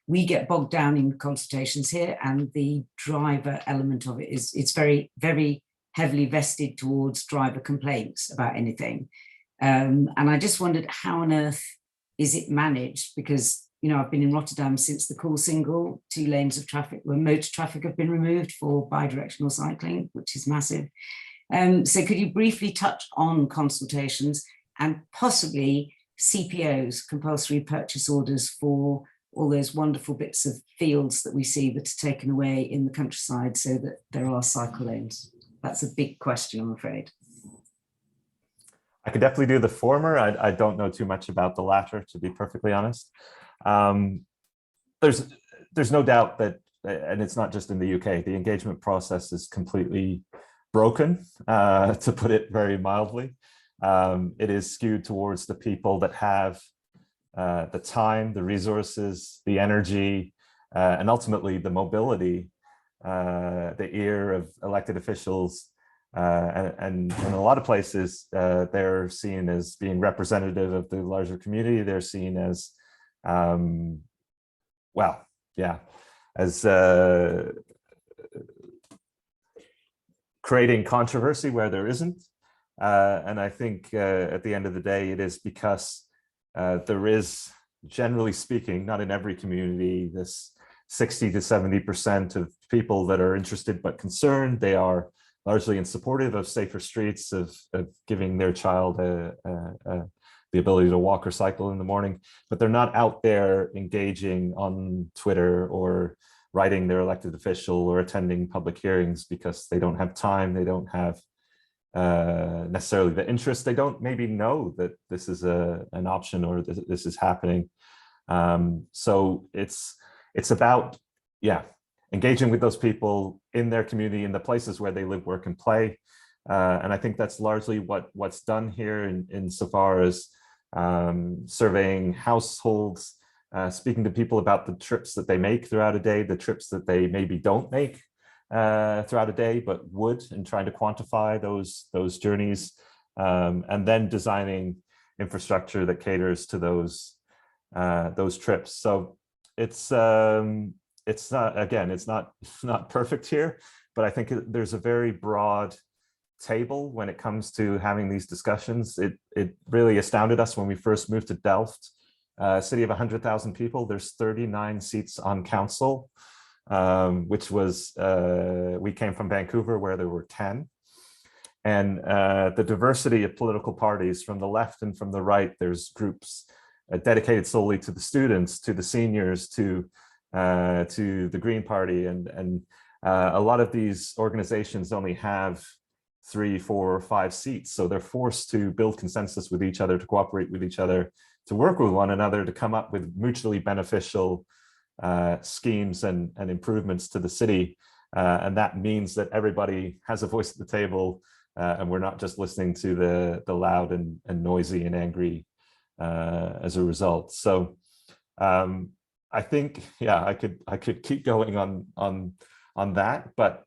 we get bogged down in consultations here, and the driver element of it is it's very, very heavily vested towards driver complaints about anything. And I just wondered, how on earth is it managed? Because, you know, I've been in Rotterdam since the cool single, 2 lanes of traffic where motor traffic have been removed for bi-directional cycling, which is massive. So could you briefly touch on consultations and possibly CPOs, compulsory purchase orders, for all those wonderful bits of fields that we see that are taken away in the countryside so that there are cycle lanes? That's a big question, I'm afraid. I could definitely do the former. I don't know too much about the latter, to be perfectly honest. There's no doubt that, and it's not just in the UK, the engagement process is completely broken, to put it very mildly. It is skewed towards the people that have the time, the resources, the energy, and ultimately the mobility, the ear of elected officials. And in a lot of places, they're seen as being representative of the larger community. They're seen as, well, yeah, as creating controversy where there isn't. And I think at the end of the day, it is because there is, generally speaking, not in every community, this 60 to 70% of people that are interested but concerned. They are largely in supportive of safer streets, of giving their child the ability to walk or cycle in the morning, but they're not out there engaging on Twitter or writing their elected official or attending public hearings because they don't have time, they don't have necessarily the interest, they don't maybe know that this is an option or this is happening. So it's about, yeah, engaging with those people in their community, in the places where they live, work, and play. And I think that's largely what's done here insofar as surveying households, speaking to people about the trips that they make throughout a day, the trips that they maybe don't make throughout a day, but would, and trying to quantify those journeys, and then designing infrastructure that caters to those trips. So it's not, again, it's not perfect here, but I think there's a very broad table when it comes to having these discussions. It really astounded us when we first moved to Delft, a city of 100,000 people. There's 39 seats on council, which was, we came from Vancouver where there were 10. And the diversity of political parties from the left and from the right, there's groups dedicated solely to the students, to the seniors, to the Green Party, and a lot of these organizations only have 3, 4, or 5 seats, so they're forced to build consensus with each other, to cooperate with each other, to work with one another, to come up with mutually beneficial schemes and improvements to the city, and that means that everybody has a voice at the table, and we're not just listening to the loud and noisy and angry as a result. So I think, yeah, I could keep going on that, but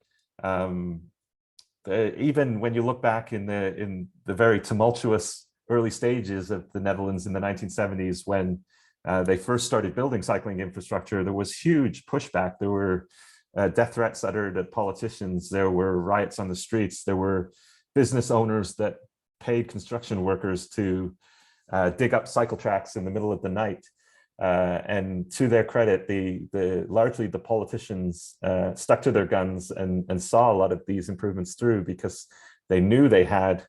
even when you look back in the very tumultuous early stages of the Netherlands in the 1970s, when they first started building cycling infrastructure, there was huge pushback. There were death threats uttered at politicians. There were riots on the streets. There were business owners that paid construction workers to dig up cycle tracks in the middle of the night. And to their credit, largely the politicians stuck to their guns and saw a lot of these improvements through, because they knew they had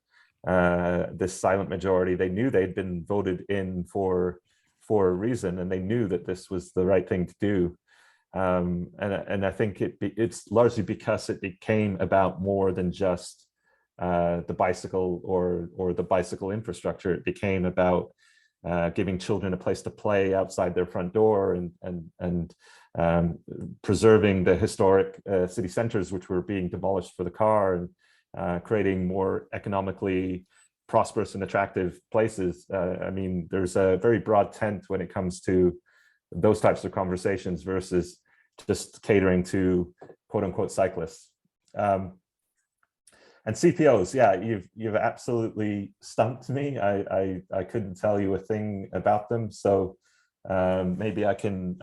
this silent majority. They knew they'd been voted in for for a reason, and they knew that this was the right thing to do. And I think it's largely because it became about more than just the bicycle or the bicycle infrastructure. It became about giving children a place to play outside their front door, and preserving the historic city centers which were being demolished for the car, and creating more economically prosperous and attractive places. I mean, there's a very broad tent when it comes to those types of conversations versus just catering to quote unquote cyclists. And CPOs, yeah, you've absolutely stumped me. I couldn't tell you a thing about them. So maybe I can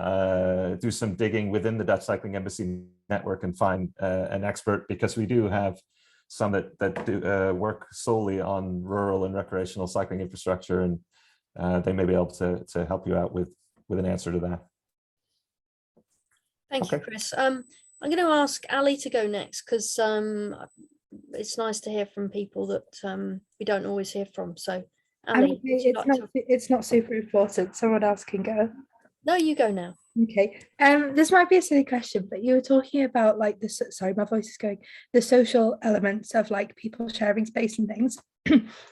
do some digging within the Dutch Cycling Embassy network and find an expert, because we do have some that do work solely on rural and recreational cycling infrastructure, and they may be able to help you out with an answer to that. Thank you, Chris. I'm going to ask Ali to go next, because it's nice to hear from people that we don't always hear from. So, Ali, it's not super important. Someone else can go. No, you go now. Okay. This might be a silly question, but you were talking about like this. Sorry, my voice is going. The social elements of like people sharing space and things.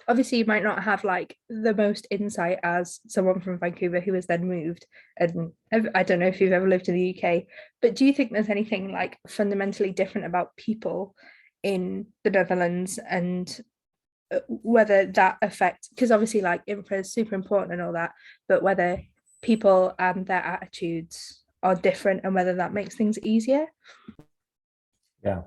Obviously, you might not have like the most insight as someone from Vancouver who has then moved. And I don't know if you've ever lived in the UK, but do you think there's anything like fundamentally different about people in the Netherlands, and whether that affects, because obviously like infra is super important and all that, but whether people and their attitudes are different and whether that makes things easier? Yeah,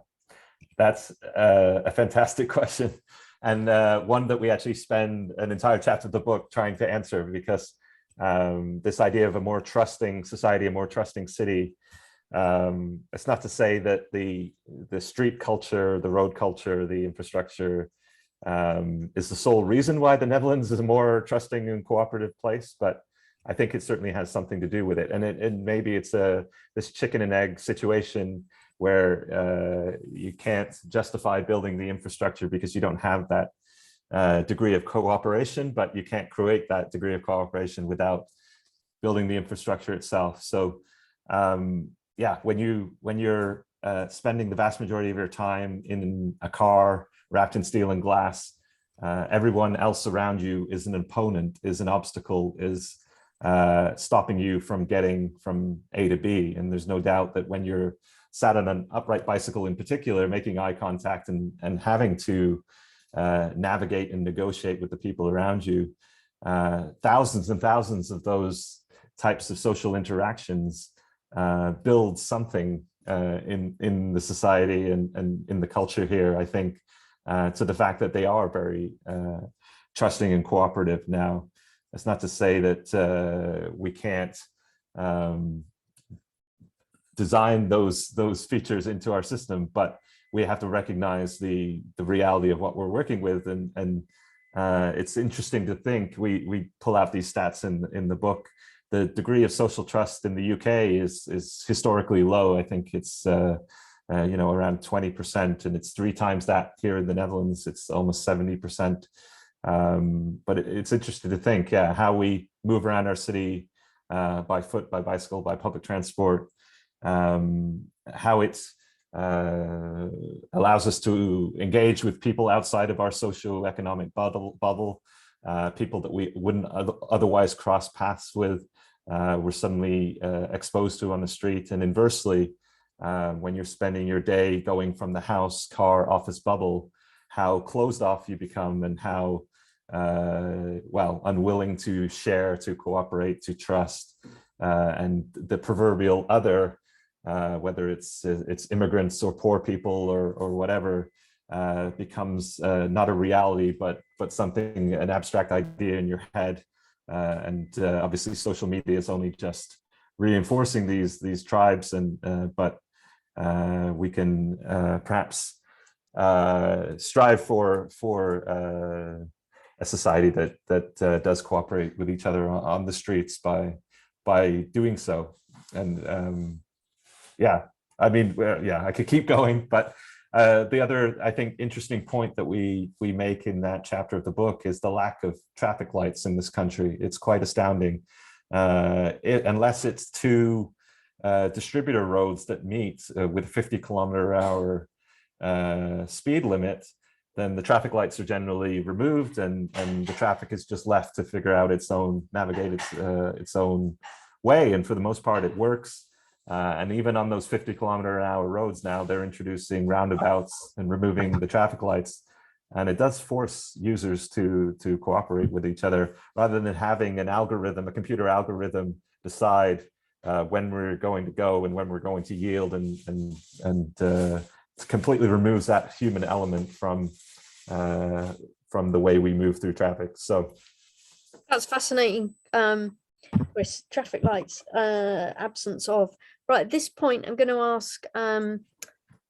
that's a fantastic question, and one that we actually spend an entire chapter of the book trying to answer, because this idea of a more trusting society, a more trusting city, it's not to say that the street culture, the road culture, the infrastructure is the sole reason why the Netherlands is a more trusting and cooperative place, but I think it certainly has something to do with it. And maybe it's this chicken and egg situation where you can't justify building the infrastructure because you don't have that degree of cooperation, but you can't create that degree of cooperation without building the infrastructure itself. So yeah, when you're spending the vast majority of your time in a car wrapped in steel and glass, everyone else around you is an opponent, is an obstacle, is stopping you from getting from A to B. And there's no doubt that when you're sat on an upright bicycle in particular, making eye contact and having to navigate and negotiate with the people around you, thousands and thousands of those types of social interactions build something in the society and in the culture here, I think, to the fact that they are very trusting and cooperative now. It's not to say that we can't design those features into our system, but we have to recognize the reality of what we're working with. And it's interesting to think, we pull out these stats in the book. The degree of social trust in the UK is historically low. I think it's around 20%, and it's 3 times that here in the Netherlands. It's almost 70%. But it's interesting to think, yeah, how we move around our city by foot, by bicycle, by public transport, how it allows us to engage with people outside of our socioeconomic bubble, people that we wouldn't otherwise cross paths with, we're suddenly exposed to on the street. And inversely, when you're spending your day going from the house, car, office bubble, how closed off you become, and how unwilling to share, to cooperate, to trust, and the proverbial other, whether it's immigrants or poor people or whatever, becomes not a reality, but something, an abstract idea in your head. And obviously social media is only just reinforcing these tribes, but we can perhaps strive for a society that does cooperate with each other on the streets by doing so. And yeah, I mean, yeah, I could keep going, but the other, I think, interesting point that we make in that chapter of the book is the lack of traffic lights in this country. It's quite astounding. unless it's two distributor roads that meet with 50-kilometer-hour speed limit, then the traffic lights are generally removed, and the traffic is just left to figure out navigate its own way. And for the most part, it works. And even on those 50-kilometer-an-hour roads now, they're introducing roundabouts and removing the traffic lights. And it does force users to cooperate with each other, rather than having a computer algorithm decide when we're going to go and when we're going to yield, and it completely removes that human element from the way we move through traffic. So that's fascinating. Chris, traffic lights, absence of. Right, at this point, I'm going to ask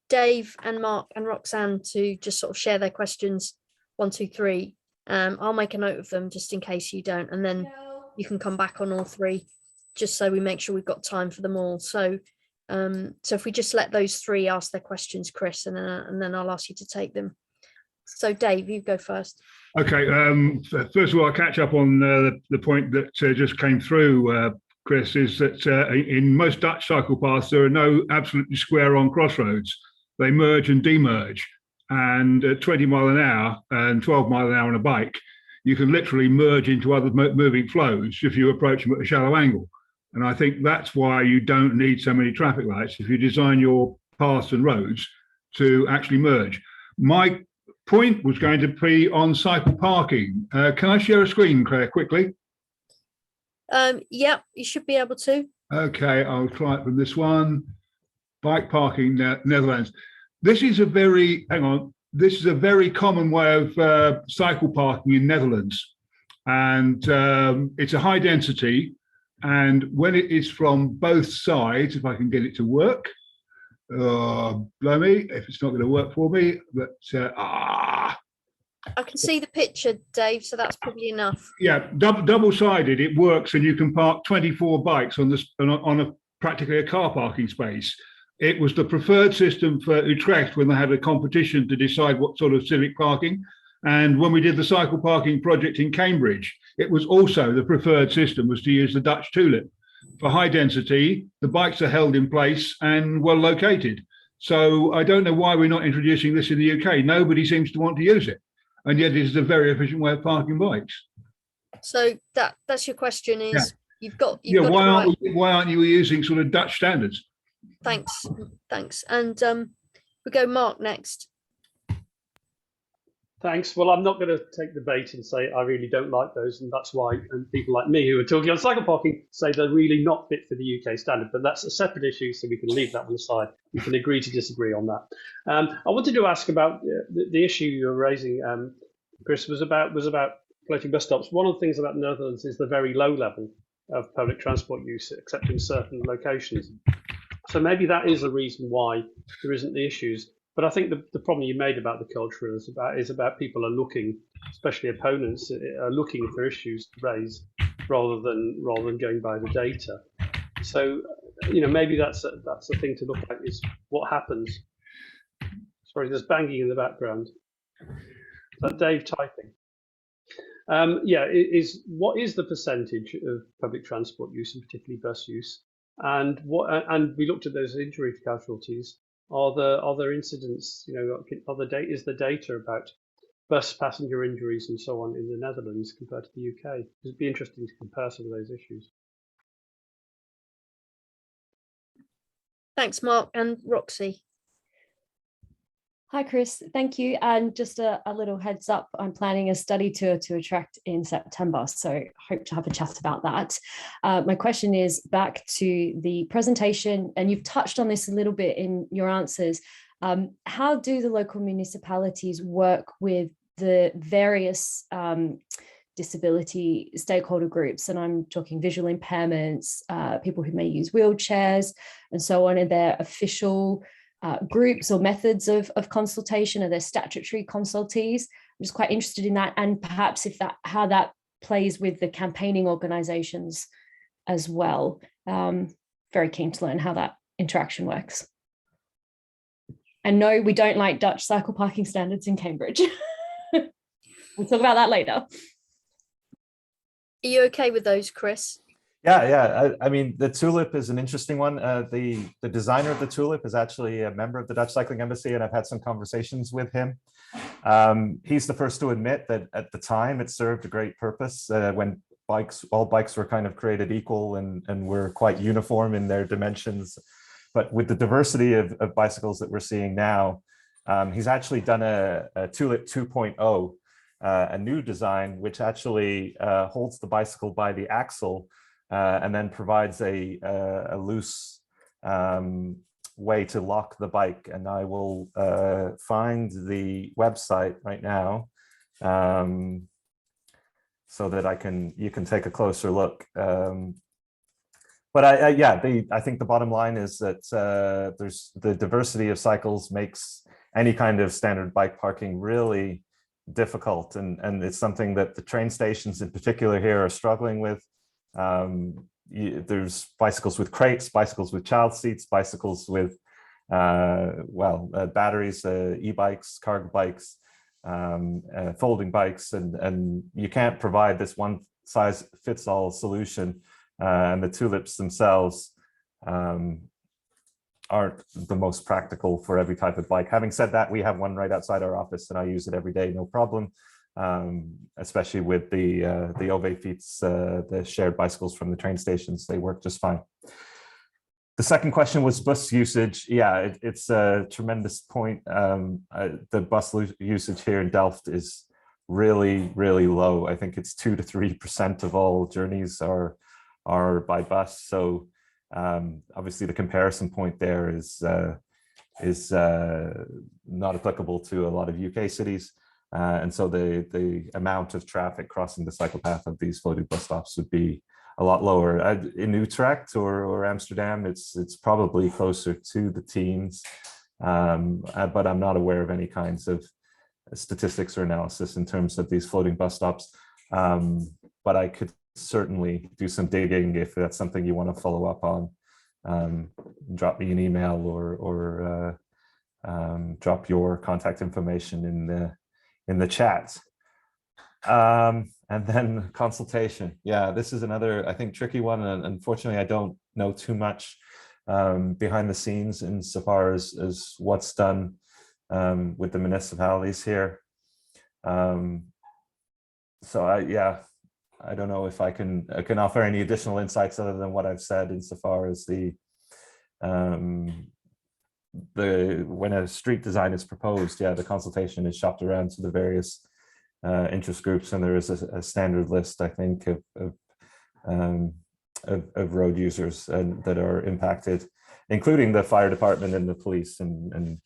Dave and Mark and Roxanne to just sort of share their questions, 1, 2, 3. I'll make a note of them just in case you don't, and then you can come back on all 3, just so we make sure we've got time for them all. So if we just let those 3 ask their questions, Chris, and then I'll ask you to take them. So Dave, you go first. Okay, first of all, I'll catch up on the point that just came through, Chris, is that in most Dutch cycle paths, there are no absolutely square-on crossroads. They merge and demerge. And at 20 mile an hour and 12 mile an hour on a bike, you can literally merge into other moving flows if you approach them at a shallow angle. And I think that's why you don't need so many traffic lights if you design your paths and roads to actually merge. My point was going to be on cycle parking. Can I share a screen, Claire, quickly? Yeah, you should be able to. Okay, I'll try it from this one. Bike parking, Netherlands. This is a very, this is a very common way of cycle parking in Netherlands. And it's a high density. And when it is from both sides, if I can get it to work, blow me, if it's not going to work for me, but I can see the picture, Dave, so that's probably enough. Yeah, double-sided, it works, and you can park 24 bikes on practically a car parking space. It was the preferred system for Utrecht when they had a competition to decide what sort of civic parking. And when we did the cycle parking project in Cambridge, it was also the preferred system was to use the Dutch tulip. For high density, the bikes are held in place and well located. So I don't know why we're not introducing this in the UK. Nobody seems to want to use it. And yet it is a very efficient way of parking bikes. So that's your question is, you've got why aren't you using sort of Dutch standards? Thanks. And we go Mark next. Thanks. Well, I'm not going to take the bait and say I really don't like those, and that's why people like me who are talking on cycle parking say they're really not fit for the UK standard. But that's a separate issue, so we can leave that one aside. We can agree to disagree on that. I wanted to ask about the issue you were raising, Chris, was about floating bus stops. One of the things about the Netherlands is the very low level of public transport use, except in certain locations. So maybe that is a reason why there isn't the issues. But I think the problem you made about the culture is about people are looking, especially opponents, are looking for issues to raise rather than going by the data. So, maybe that's a thing to look at, is what happens. Sorry, there's banging in the background. Is that Dave typing? What is the percentage of public transport use, and particularly bus use? And we looked at those injury casualties. Are there incidents? Is the data about bus passenger injuries and so on in the Netherlands compared to the UK? It'd be interesting to compare some of those issues. Thanks, Mark. And Roxy. Hi, Chris. Thank you. And just a little heads up, I'm planning a study tour to Utrecht in September, so hope to have a chat about that. My question is back to the presentation, and you've touched on this a little bit in your answers. How do the local municipalities work with the various disability stakeholder groups? And I'm talking visual impairments, people who may use wheelchairs and so on, and their official groups or methods of consultation? Are there statutory consultees? I'm just quite interested in that, and perhaps how that plays with the campaigning organizations as well. Very keen to learn how that interaction works. And no, we don't like Dutch cycle parking standards in Cambridge. We'll talk about that later. Are you okay with those, Chris? I mean, the tulip is an interesting one. The designer of the tulip is actually a member of the Dutch Cycling Embassy, and I've had some conversations with him. He's the first to admit that at the time it served a great purpose when all bikes were kind of created equal and were quite uniform in their dimensions. But with the diversity of bicycles that we're seeing now, he's actually done a Tulip 2.0, a new design, which actually holds the bicycle by the axle and then provides a loose way to lock the bike. And I will find the website right now so that you can take a closer look. But I think the bottom line is that there's the diversity of cycles makes any kind of standard bike parking really difficult, and it's something that the train stations in particular here are struggling with. There's bicycles with crates, bicycles with child seats, bicycles with batteries, e-bikes, cargo bikes, folding bikes, and you can't provide this one size fits all solution. And the tulips themselves aren't the most practical for every type of bike. Having said that, we have one right outside our office and I use it every day, no problem. Especially with the Ove Fiets, the shared bicycles from the train stations, they work just fine. The second question was bus usage. Yeah, it's a tremendous point. The bus usage here in Delft is really, really low. I think it's 2 to 3% of all journeys are by bus. So obviously the comparison point there is not applicable to a lot of UK cities. And so the amount of traffic crossing the cycle path of these floating bus stops would be a lot lower. In Utrecht or Amsterdam, it's probably closer to the teens, but I'm not aware of any kinds of statistics or analysis in terms of these floating bus stops. But I could certainly do some digging if that's something you want to follow up on. Drop me an email or drop your contact information in the chat. And then consultation. Yeah, this is another, I think, tricky one. And unfortunately, I don't know too much behind the scenes insofar as what's done with the municipalities here. So I don't know if I can offer any additional insights other than what I've said insofar as when a street design is proposed, the consultation is shopped around to the various interest groups, and there is a standard list, I think, of road users that are impacted, including the fire department and the police and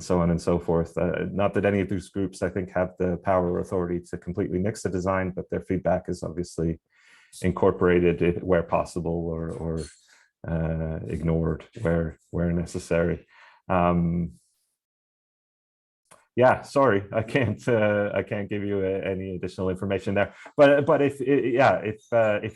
so on and so forth. Not that any of these groups, I think, have the power or authority to completely nix the design, but their feedback is obviously incorporated where possible or ignored where necessary. Sorry, I can't give you any additional information there. But if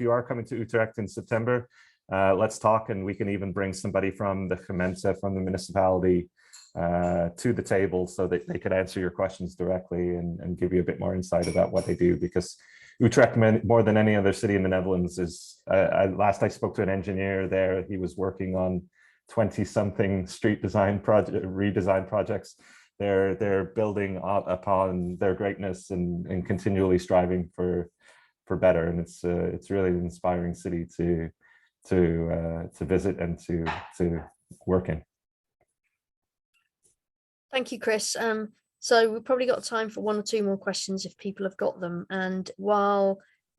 you are coming to Utrecht in September, let's talk, and we can even bring somebody from the gemeente, from the municipality, to the table so that they could answer your questions directly and give you a bit more insight about what they do, because Utrecht, more than any other city in the Netherlands, is last I spoke to an engineer there, he was working on 20-something street redesign projects. They're building upon their greatness and continually striving for better, and it's really an inspiring city to visit and to work in. Thank you, Chris. So we've probably got time for 1 or 2 more questions if people have got them. And while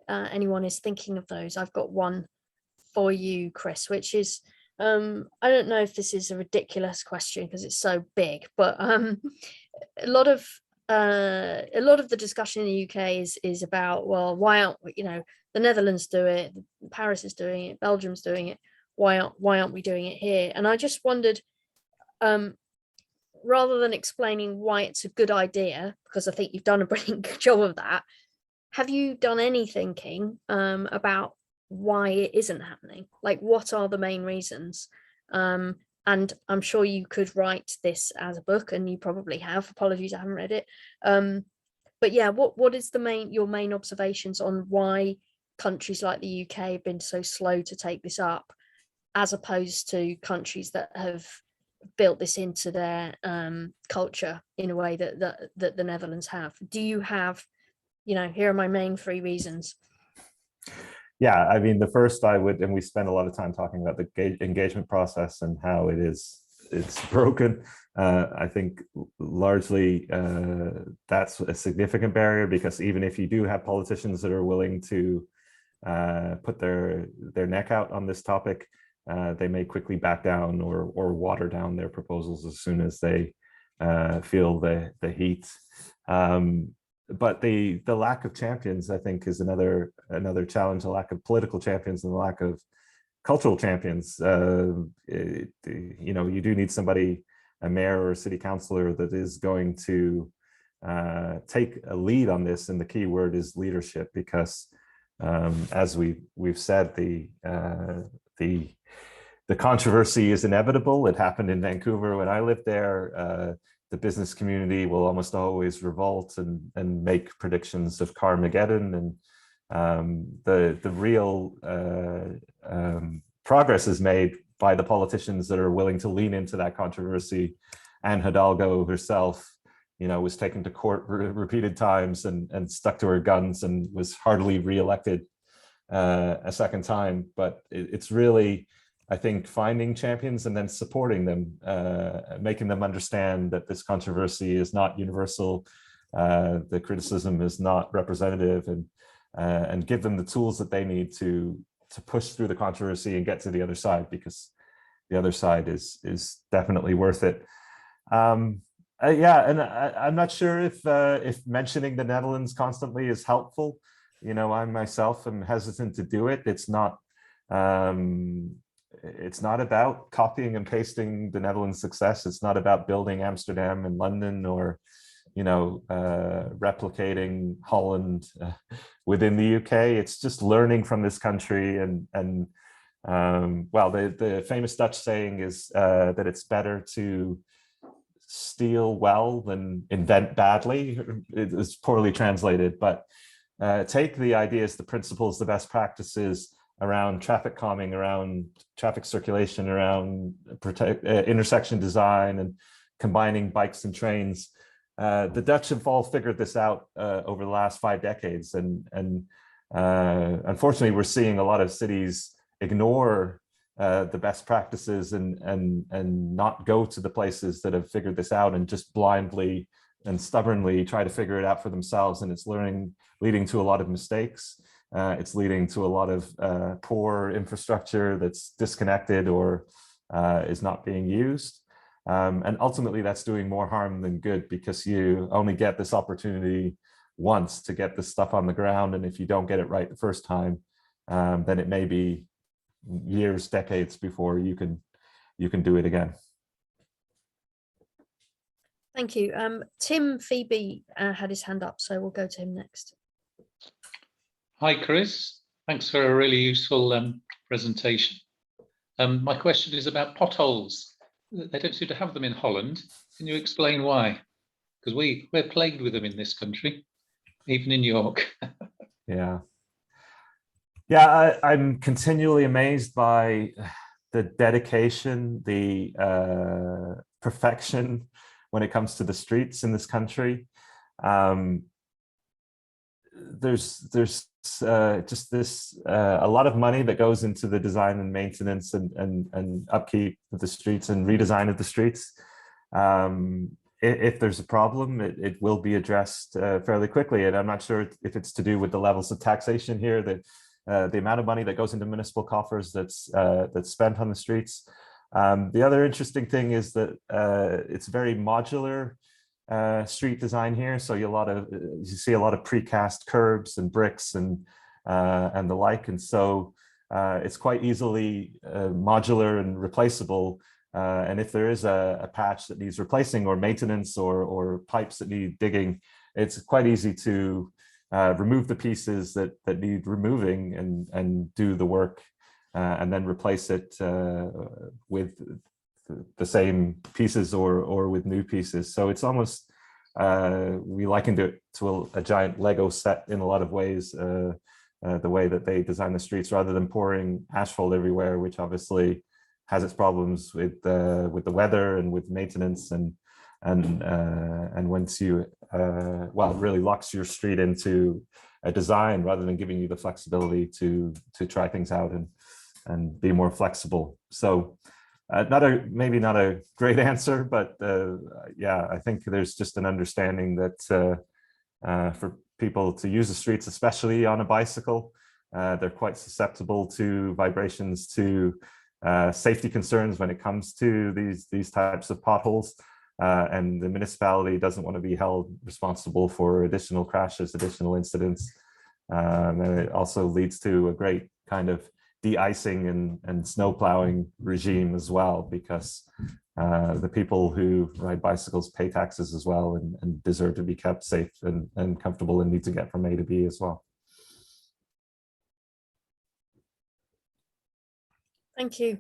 anyone is thinking of those, I've got one for you, Chris, which is, I don't know if this is a ridiculous question because it's so big, but a lot of the discussion in the UK is about, well, why aren't we, the Netherlands do it, Paris is doing it, Belgium's doing it, why aren't we doing it here? And I just wondered, rather than explaining why it's a good idea, because I think you've done a brilliant job of that, have you done any thinking about why it isn't happening? Like, what are the main reasons? And I'm sure you could write this as a book, and you probably have. Apologies, I haven't read it. But yeah, what is your main observations on why countries like the UK have been so slow to take this up, as opposed to countries that have built this into their culture in a way that the Netherlands have? Do you have, here are my main 3 reasons? Yeah, I mean, the first I would, and we spend a lot of time talking about the engagement process and how it's broken. I think largely that's a significant barrier, because even if you do have politicians that are willing to put their neck out on this topic, they may quickly back down or water down their proposals as soon as they feel the heat. But the lack of champions, I think, is another challenge. The lack of political champions and the lack of cultural champions. You do need somebody, a mayor or a city councillor, that is going to take a lead on this. And the key word is leadership, because as we've said, the controversy is inevitable. It happened in Vancouver when I lived there. The business community will almost always revolt and make predictions of Carmageddon, and the real progress is made by the politicians that are willing to lean into that controversy. Anne Hidalgo herself, was taken to court repeated times and stuck to her guns and was hardly reelected a second time. But it's really, I think, finding champions and then supporting them, making them understand that this controversy is not universal, the criticism is not representative, and give them the tools that they need to push through the controversy and get to the other side, because the other side is definitely worth it. Yeah, and I'm not sure if mentioning the Netherlands constantly is helpful. I myself am hesitant to do it. It's not about copying and pasting the Netherlands' success. It's not about building Amsterdam and London, or replicating Holland within the UK. It's just learning from this country, and well, the famous Dutch saying is that it's better to steal well than invent badly. It is poorly translated, but take the ideas, the principles, the best practices around traffic calming, around traffic circulation, around intersection design, and combining bikes and trains. The Dutch have all figured this out over the last 5 decades, and unfortunately, we're seeing a lot of cities ignore the best practices and not go to the places that have figured this out, and just blindly and stubbornly try to figure it out for themselves. And it's leading to a lot of mistakes. It's leading to a lot of poor infrastructure that's disconnected or is not being used. And ultimately, that's doing more harm than good, because you only get this opportunity once to get this stuff on the ground. And if you don't get it right the first time, then it may be years, decades before you can do it again. Thank you. Tim Phoebe had his hand up, so we'll go to him next. Hi, Chris. Thanks for a really useful presentation. My question is about potholes. They don't seem to have them in Holland. Can you explain why? Because we're plagued with them in this country, even in York. Yeah, I'm continually amazed by the dedication, the perfection when it comes to the streets in this country. There's just this a lot of money that goes into the design and maintenance and upkeep of the streets and redesign of the streets. If there's a problem, it will be addressed fairly quickly. And I'm not sure if it's to do with the levels of taxation here, that the amount of money that goes into municipal coffers that's spent on the streets. The other interesting thing is that it's very modular street design here. So you see a lot of precast curbs and bricks and the like. And so it's quite easily modular and replaceable. And if there is a patch that needs replacing, or maintenance, or pipes that need digging, it's quite easy to remove the pieces that need removing and do the work, and then replace it with the same pieces or with new pieces. So it's almost, we likened it to a giant Lego set in a lot of ways, the way that they design the streets, rather than pouring asphalt everywhere, which obviously has its problems with the weather and with maintenance, and once you well, it really locks your street into a design rather than giving you the flexibility to try things out and be more flexible. So maybe not a great answer, but yeah, I think there's just an understanding that for people to use the streets, especially on a bicycle, they're quite susceptible to vibrations, to safety concerns when it comes to these types of potholes. And the municipality doesn't want to be held responsible for additional crashes, additional incidents. And it also leads to a great kind of de-icing and snow plowing regime as well, because the people who ride bicycles pay taxes as well, and deserve to be kept safe and comfortable, and need to get from A to B as well. Thank you.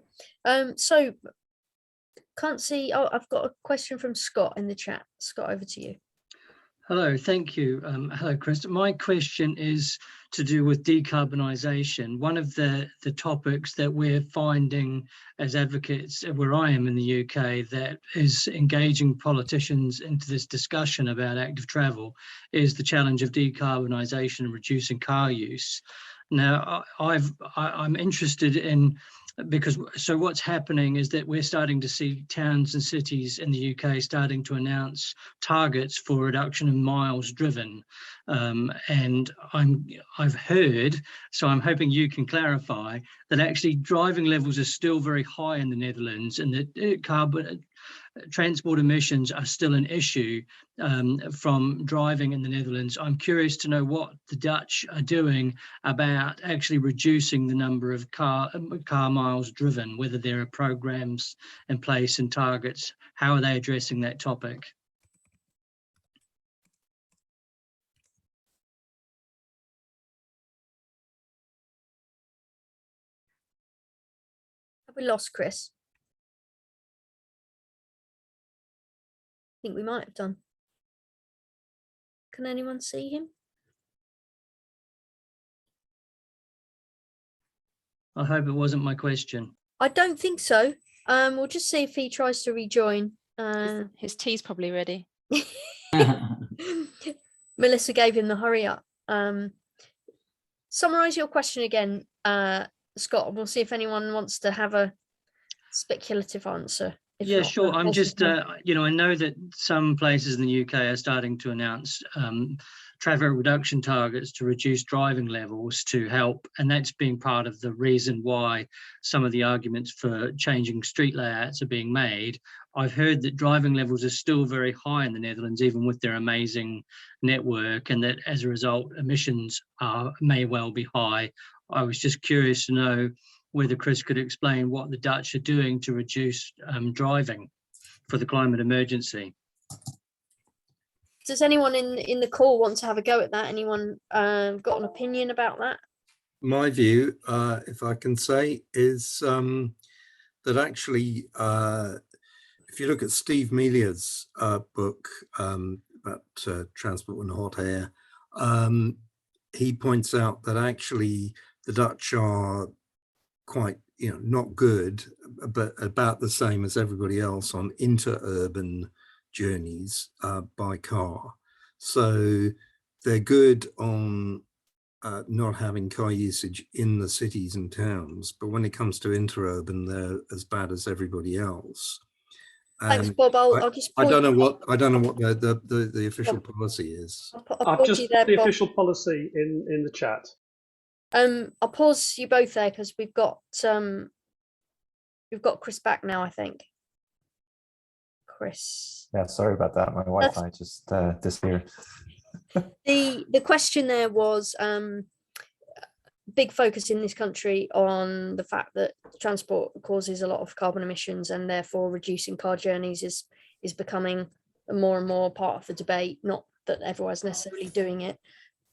So can't see. Oh, I've got a question from Scott in the chat. Scott, over to you. Hello, thank you. Hello, Chris. My question is to do with decarbonisation. One of the topics that we're finding as advocates where I am in the UK that is engaging politicians into this discussion about active travel is the challenge of decarbonisation and reducing car use. Now, I'm interested in, because so what's happening is that we're starting to see towns and cities in the UK starting to announce targets for reduction in miles driven. And I've heard, so I'm hoping you can clarify, that actually driving levels are still very high in the Netherlands, and that transport emissions are still an issue from driving in the Netherlands. I'm curious to know what the Dutch are doing about actually reducing the number of car miles driven, whether there are programs in place and targets. How are they addressing that topic? Have we lost Chris? I think we might have done. Can anyone see him? I hope it wasn't my question. I don't think so. We'll just see if he tries to rejoin. His tea's probably ready. Melissa gave him the hurry up. Summarize your question again, Scott, and we'll see if anyone wants to have a speculative answer. Yeah, sure. I'm just, you know, I know that some places in the UK are starting to announce traffic reduction targets to reduce driving levels to help, and that's being part of the reason why some of the arguments for changing street layouts are being made. I've heard that driving levels are still very high in the Netherlands, even with their amazing network, and that as a result, emissions may well be high. I was just curious to know whether Chris could explain what the Dutch are doing to reduce driving for the climate emergency. Does anyone in the call want to have a go at that? Anyone got an opinion about that? My view, if I can say, is that actually, if you look at Steve Melia's book about transport and hot air, he points out that actually the Dutch are quite, you know, not good, but about the same as everybody else on interurban journeys by car. So they're good on not having car usage in the cities and towns, but when it comes to interurban, they're as bad as everybody else. Thanks, Bob. I'll just. I don't know what the official policy is. I've just put the official policy in the chat. I'll pause you both there because we've got Chris back now, I think. Chris. Yeah, sorry about that. My Wi-Fi just disappeared. The question there was big focus in this country on the fact that transport causes a lot of carbon emissions, and therefore reducing car journeys is becoming more and more part of the debate. Not that everyone's necessarily doing it.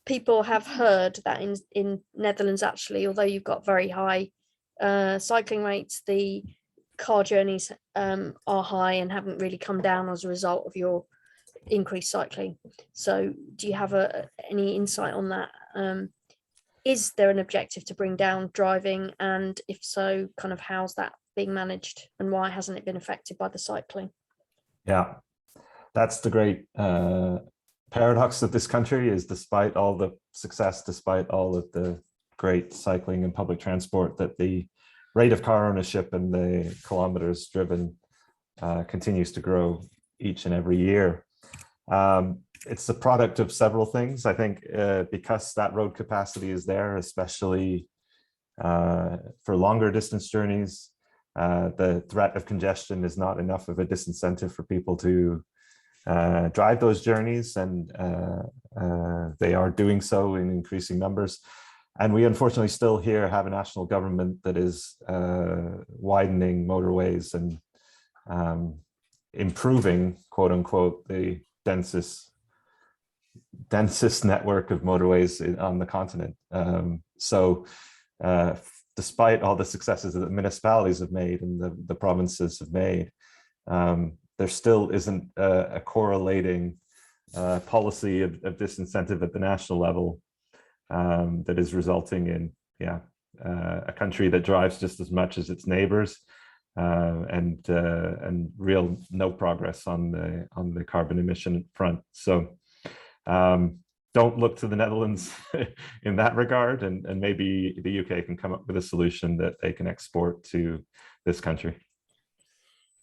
People have heard that in Netherlands, actually, although you've got very high cycling rates, the car journeys are high and haven't really come down as a result of your increased cycling. So do you have any insight on that? is there an objective to bring down driving? And if so, kind of how's that being managed, and why hasn't it been affected by the cycling? Yeah, that's the great paradox of this country, is despite all the success, despite all of the great cycling and public transport, that the rate of car ownership and the kilometers driven continues to grow each and every year. It's the product of several things. I think because that road capacity is there, especially for longer distance journeys, the threat of congestion is not enough of a disincentive for people to drive those journeys, and they are doing so in increasing numbers. And we unfortunately still here have a national government that is widening motorways and improving, quote unquote, the densest network of motorways on the continent. Despite all the successes that the municipalities have made and the provinces have made, there still isn't a correlating policy of disincentive at the national level that is resulting in a country that drives just as much as its neighbors, and real no progress on the carbon emission front. So don't look to the Netherlands in that regard, and maybe the UK can come up with a solution that they can export to this country.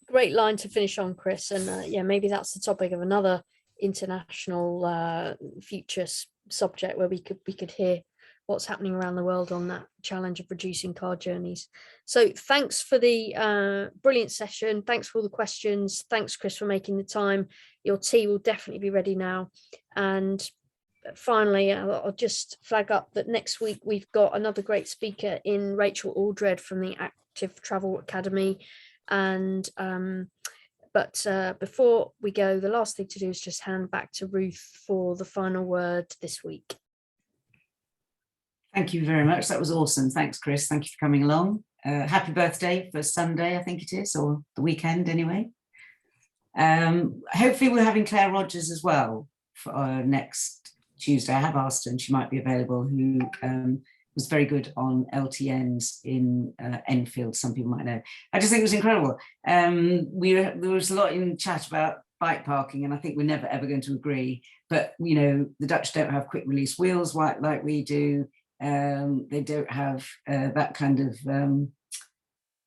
Great line to finish on, Chris. And yeah, maybe that's the topic of another international future subject where we could hear what's happening around the world on that challenge of reducing car journeys. So thanks for the brilliant session. Thanks for all the questions. Thanks, Chris, for making the time. Your tea will definitely be ready now. And finally, I'll just flag up that next week we've got another great speaker in Rachel Aldred from the Active Travel Academy. And but before we go, the last thing to do is just hand back to Ruth for the final word this week. Thank you very much. That was awesome. Thanks, Chris. Thank you for coming along. Happy birthday for Sunday, I think it is, or the weekend anyway. Hopefully we're having Claire Rogers as well for next Tuesday. I have asked her and she might be available, who was very good on LTNs in Enfield, some people might know. I just think it was incredible. There was a lot in chat about bike parking, and I think we're never ever going to agree, but you know, the Dutch don't have quick release wheels like we do. They don't have that kind of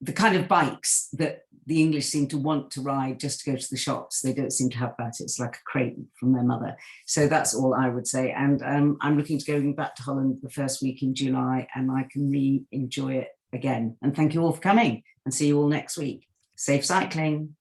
the kind of bikes that the English seem to want to ride just to go to the shops. They don't seem to have that. It's like a crate from their mother. So that's all I would say. And I'm looking to go back to Holland the first week in July, and I can re-enjoy it again. And thank you all for coming, and see you all next week. Safe cycling.